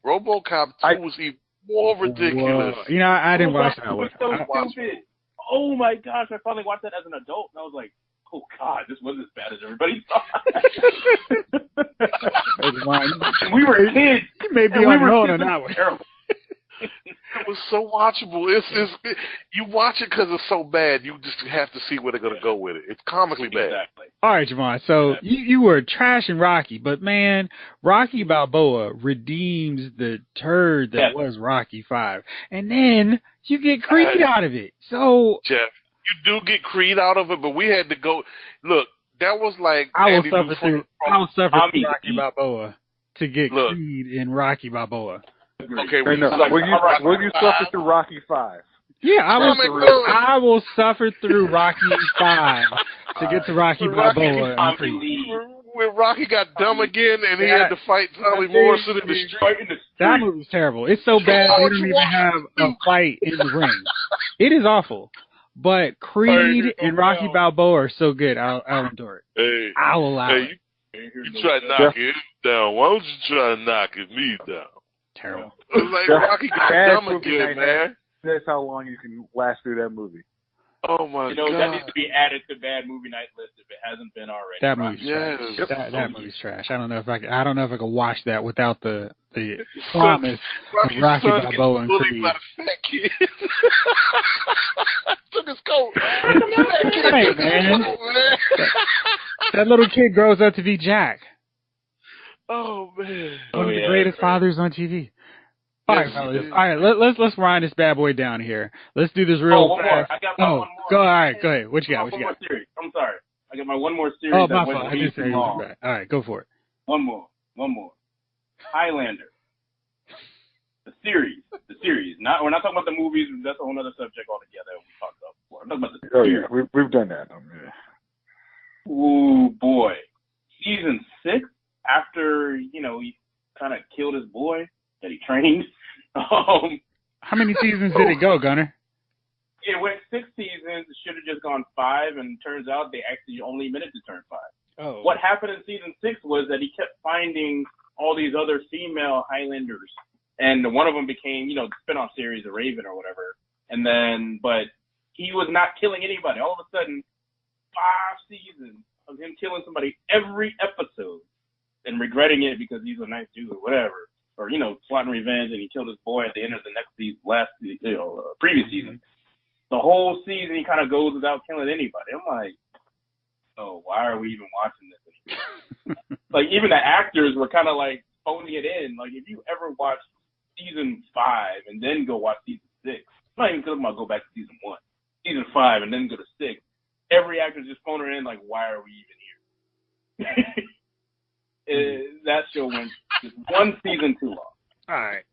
RoboCop 2 was even more ridiculous. Whoa. You know, I didn't watch that one. So stupid. Oh my gosh, I finally watched that as an adult, and I was like, oh God, this wasn't as bad as everybody thought. We were kids. You may be on that one. Terrible. It was so watchable. You watch it because it's so bad. You just have to see where they're going to go with it. It's comically bad. Exactly. All right, Javon. So you were trashing Rocky, but man, Rocky Balboa redeems the turd that was Rocky 5, and then you get Creed out of it. So Jeff, you do get Creed out of it, but we had to go. Look, that was like I will Andy suffer Dufresne through Tommy Rocky Lee. Balboa to get Look. Creed in Rocky Balboa. Okay, Will you suffer through Rocky 5? Yeah, I will suffer through Rocky 5 to get to Rocky Balboa and Tommy Creed. Lee. when Rocky got dumb again and he had to fight Tommy Morrison in the street. That movie's terrible. It's so bad they don't even have a fight in the ring. It is awful. But Creed and Rocky Balboa are so good. I'll endure it. Hey, I'll allow it. You try to knock it down. Why don't you try to knock me down? Terrible. It's like Rocky got dumb again, man. That's how long you can last through that movie. Oh my God! That needs to be added to bad movie night list if it hasn't been already. That movie's trash. That movie's trash. I don't know if I can watch that without the promise of Rocky Balboa and Creed. Took his coat. Hey, man. That little kid grows up to be Jack. Oh man! One of the greatest fathers on TV. All right, fellas. All right, let's wind this bad boy down here. Let's do this real one more. I got one more. All right, go ahead. What you got? One more series. I'm sorry. I got my one more series. Oh, that my went fault. I way just said too long. all right, go for it. One more. Highlander. The series. We're not talking about the movies. That's a whole other subject altogether we talked about before. I'm talking about the series. Oh, yeah. We've done that. Yeah. Ooh, boy. Season 6, after, he kind of killed his boy that he trained. How many seasons did it go, Gunner? It went 6 seasons. It should have just gone 5, and turns out they actually only meant it to turn 5. Oh. What happened in season 6 was that he kept finding all these other female Highlanders, and one of them became, the spinoff series, The Raven or whatever. And then, but he was not killing anybody. All of a sudden, 5 seasons of him killing somebody every episode and regretting it because he's a nice dude or whatever. Or, plotting revenge, and he killed his boy at the end of the next season, previous season. The whole season, he kind of goes without killing anybody. I'm like, oh, why are we even watching this anymore? Like, even the actors were kind of like phoning it in. Like, if you ever watch season 5 and then go watch season 6, I'm not even talking about go back to season 1, season 5 and then go to 6. Every actor's just phoning it in, like, why are we even here? That show went just 1 season too long. All right.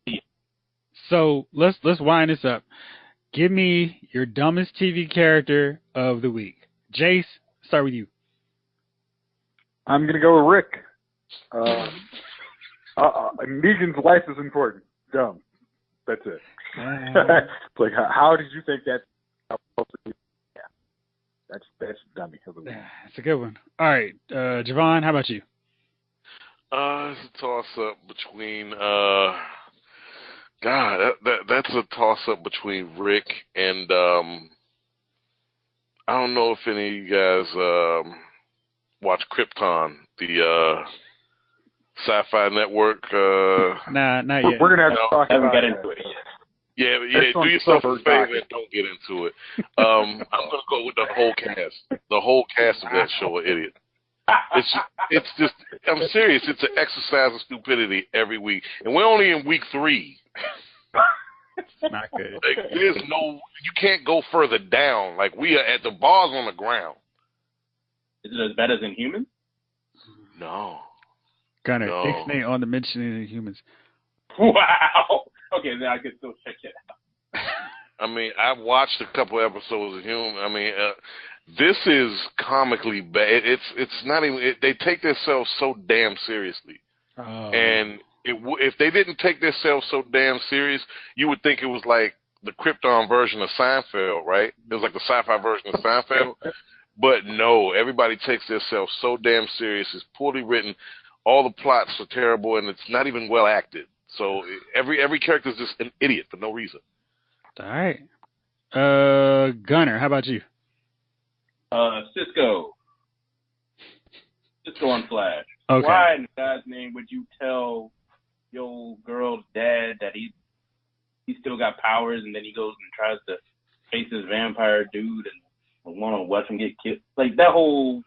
So let's wind this up. Give me your dumbest TV character of the week. Jace, start with you. I'm gonna go with Rick. Negan's life is important. Dumb. That's it. It's like, how did you think that? Yeah, that's dummy of the week. That's a good one. All right, Javon, how about you? It's a toss-up between, that's a toss-up between Rick and, I don't know if any of you guys, watch Krypton, the, sci-fi network, Nah, not yet. We're gonna have to talk about get into it yet. Yeah, do yourself a favor and don't get into it. I'm gonna go with the whole cast. The whole cast of that show are idiots. It's just, I'm serious. It's an exercise of stupidity every week, and we're only in week 3. It's not good. Like, you can't go further down. Like, we are at the bars on the ground. Is it as bad as Inhumans? No. Gunner, No. Ixnay on the mentioning of humans. Wow. Okay, then I can still check it out. I mean, I've watched a couple episodes of Human. I mean, this is comically bad. It's not even. They take themselves so damn seriously, and if they didn't take themselves so damn serious, you would think it was like the Krypton version of Seinfeld, right? It was like the sci-fi version of Seinfeld, but no, everybody takes themselves so damn serious. It's poorly written. All the plots are terrible, and it's not even well acted. So every character is just an idiot for no reason. All right. Gunner, how about you? Cisco on Flash. Okay. Why in God's name would you tell your girl's dad that he still got powers, and then he goes and tries to face this vampire dude and want to watch him get killed? Like, that whole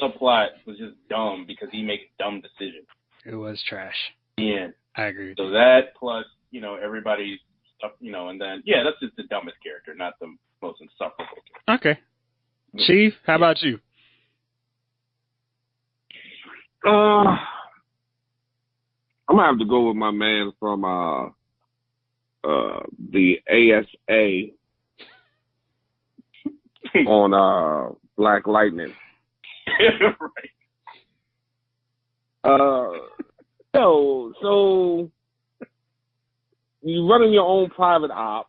subplot was just dumb because he makes dumb decisions. It was trash. Yeah. I agree. So that plus, everybody's stuff, and then, that's just the dumbest character, not the most insufferable character. Okay. Chief, how about you? I'm gonna have to go with my man from the ASA on Black Lightning. Right. So you running your own private op.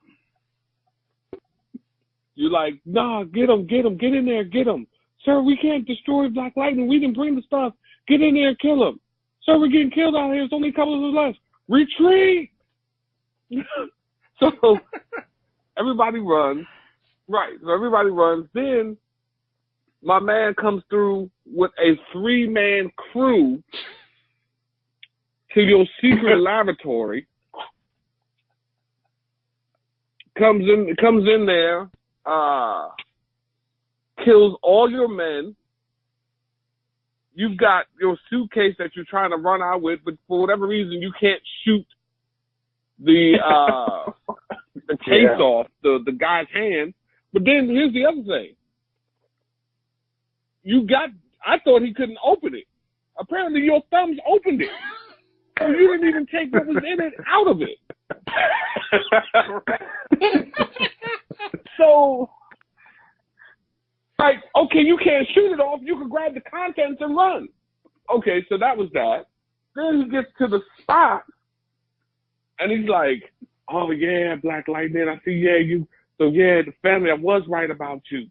You're like, nah, get him, get in there, get him. Sir, we can't destroy Black Lightning. We didn't bring the stuff. Get in there and kill him. Sir, we're getting killed out here. There's only a couple of us left. Retreat! So everybody runs. Right. So everybody runs. Then my man comes through with a 3-man crew to your secret laboratory. Comes in there, kills all your men. You've got your suitcase that you're trying to run out with, but for whatever reason you can't shoot the case off the guy's hand. But then here's the other thing. I thought he couldn't open it. Apparently your thumbs opened it. So you didn't even take what was in it out of it. So, like, okay, you can't shoot it off. You can grab the contents and run. Okay, so that was that. Then he gets to the spot, and he's like, oh, yeah, Black Lightning, I see, the family, I was right about you.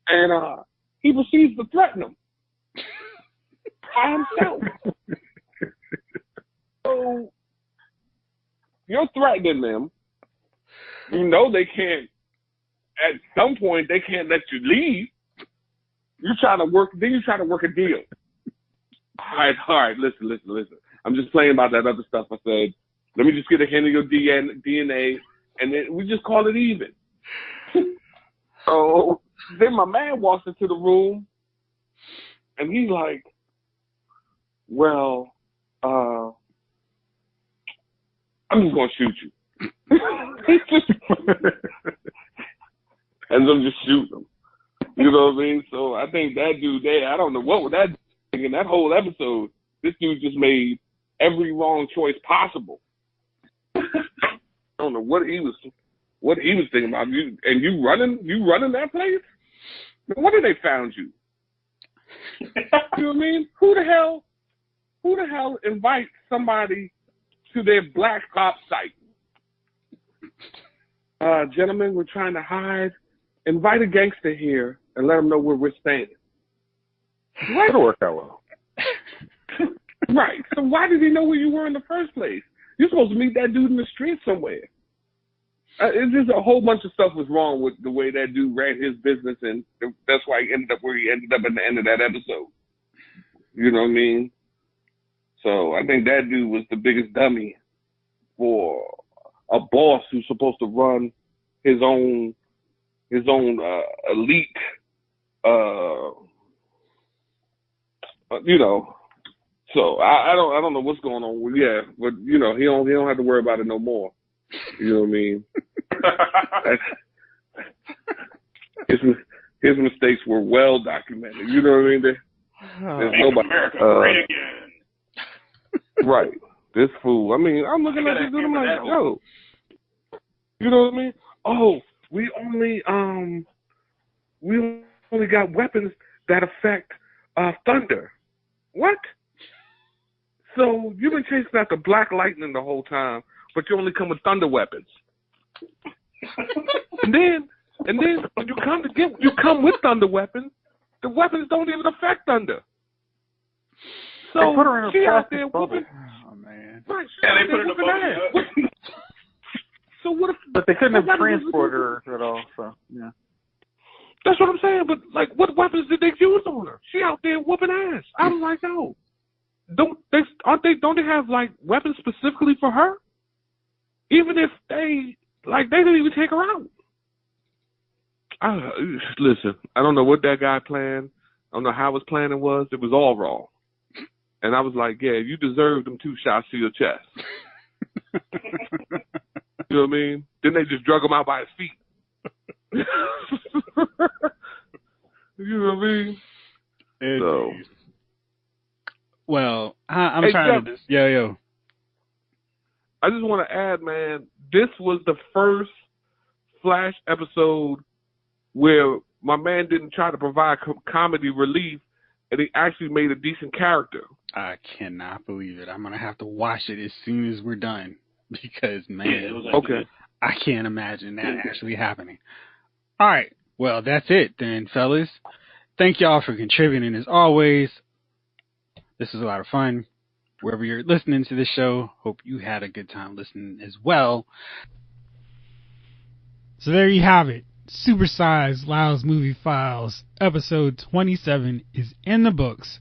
And he proceeds to threaten him by himself. So, you're threatening them. You know they can't, at some point, they can't let you leave. You try to work a deal. All right, listen. I'm just playing about that other stuff I said. Let me just get a hint of your DNA, and then we just call it even. So then my man walks into the room, and he's like, well, I'm just going to shoot you. And I'm just shooting him. You know what I mean? So I think that dude there, I don't know what was that in that whole episode. This dude just made every wrong choice possible. I don't know what he was thinking about. You running that place? What did they found you? You know what I mean? Who the hell invites somebody to their black op site? Gentlemen, we're trying to hide. Invite a gangster here and let him know where we're staying. Right. That'll work out well. Right. So why did he know where you were in the first place? You're supposed to meet that dude in the street somewhere. It's just a whole bunch of stuff was wrong with the way that dude ran his business, and that's why he ended up where he ended up at the end of that episode. You know what I mean? So I think that dude was the biggest dummy for a boss who's supposed to run his own elite, you know. So I don't know what's going on with but you know he don't have to worry about it no more. You know what I mean? His mistakes were well documented. You know what I mean? There's nobody. America great again. Right. This fool. I mean, I'm looking at this dude. I'm like, yo. You know what I mean? Oh, we only got weapons that affect thunder. What? So you've been chasing after Black Lightning the whole time, but you only come with thunder weapons. and then when you come with thunder weapons, the weapons don't even affect thunder. So they put her in she a out there bubble. whooping. Oh man. Right, They put her in a bubble. So what if? But they couldn't have transported her at all. So yeah. That's what I'm saying. But like, what weapons did they use on her? She out there whooping ass. I was like, no. Don't they have like weapons specifically for her? Even if they didn't even take her out. Listen, I don't know what that guy planned. I don't know how his planning was. It was all wrong. And I was like, yeah, you deserve them 2 shots to your chest. You know what I mean? Then they just drug him out by his feet. You know what I mean? And so, Well, I'm Hey, trying Jeff. to. Yo. I just want to add, man, this was the first Flash episode where my man didn't try to provide comedy relief, and he actually made a decent character. I cannot believe it. I'm gonna have to watch it as soon as we're done because, man, Yeah, it was actually Okay. I can't imagine that actually happening. All right, well, that's it then, fellas. Thank y'all for contributing as always. This was a lot of fun. Wherever you're listening to this show, hope you had a good time listening as well. So there you have it. Supersized Lyles Movie Files episode 27 is in the books.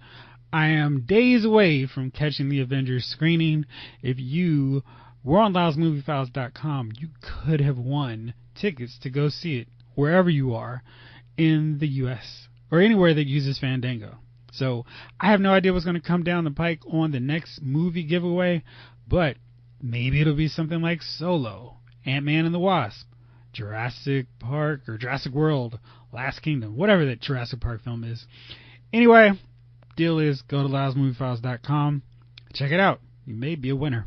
I am days away from catching the Avengers screening. If you were on LylesMovieFiles.com, you could have won tickets to go see it wherever you are in the U.S. or anywhere that uses Fandango. So I have no idea what's going to come down the pike on the next movie giveaway, but maybe it'll be something like Solo, Ant-Man and the Wasp, Jurassic Park or Jurassic World, Last Kingdom, whatever that Jurassic Park film is. Anyway, deal is go to LylesMovieFiles.com, check it out. You may be a winner.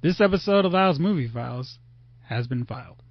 This episode of Lyles Movie Files has been filed.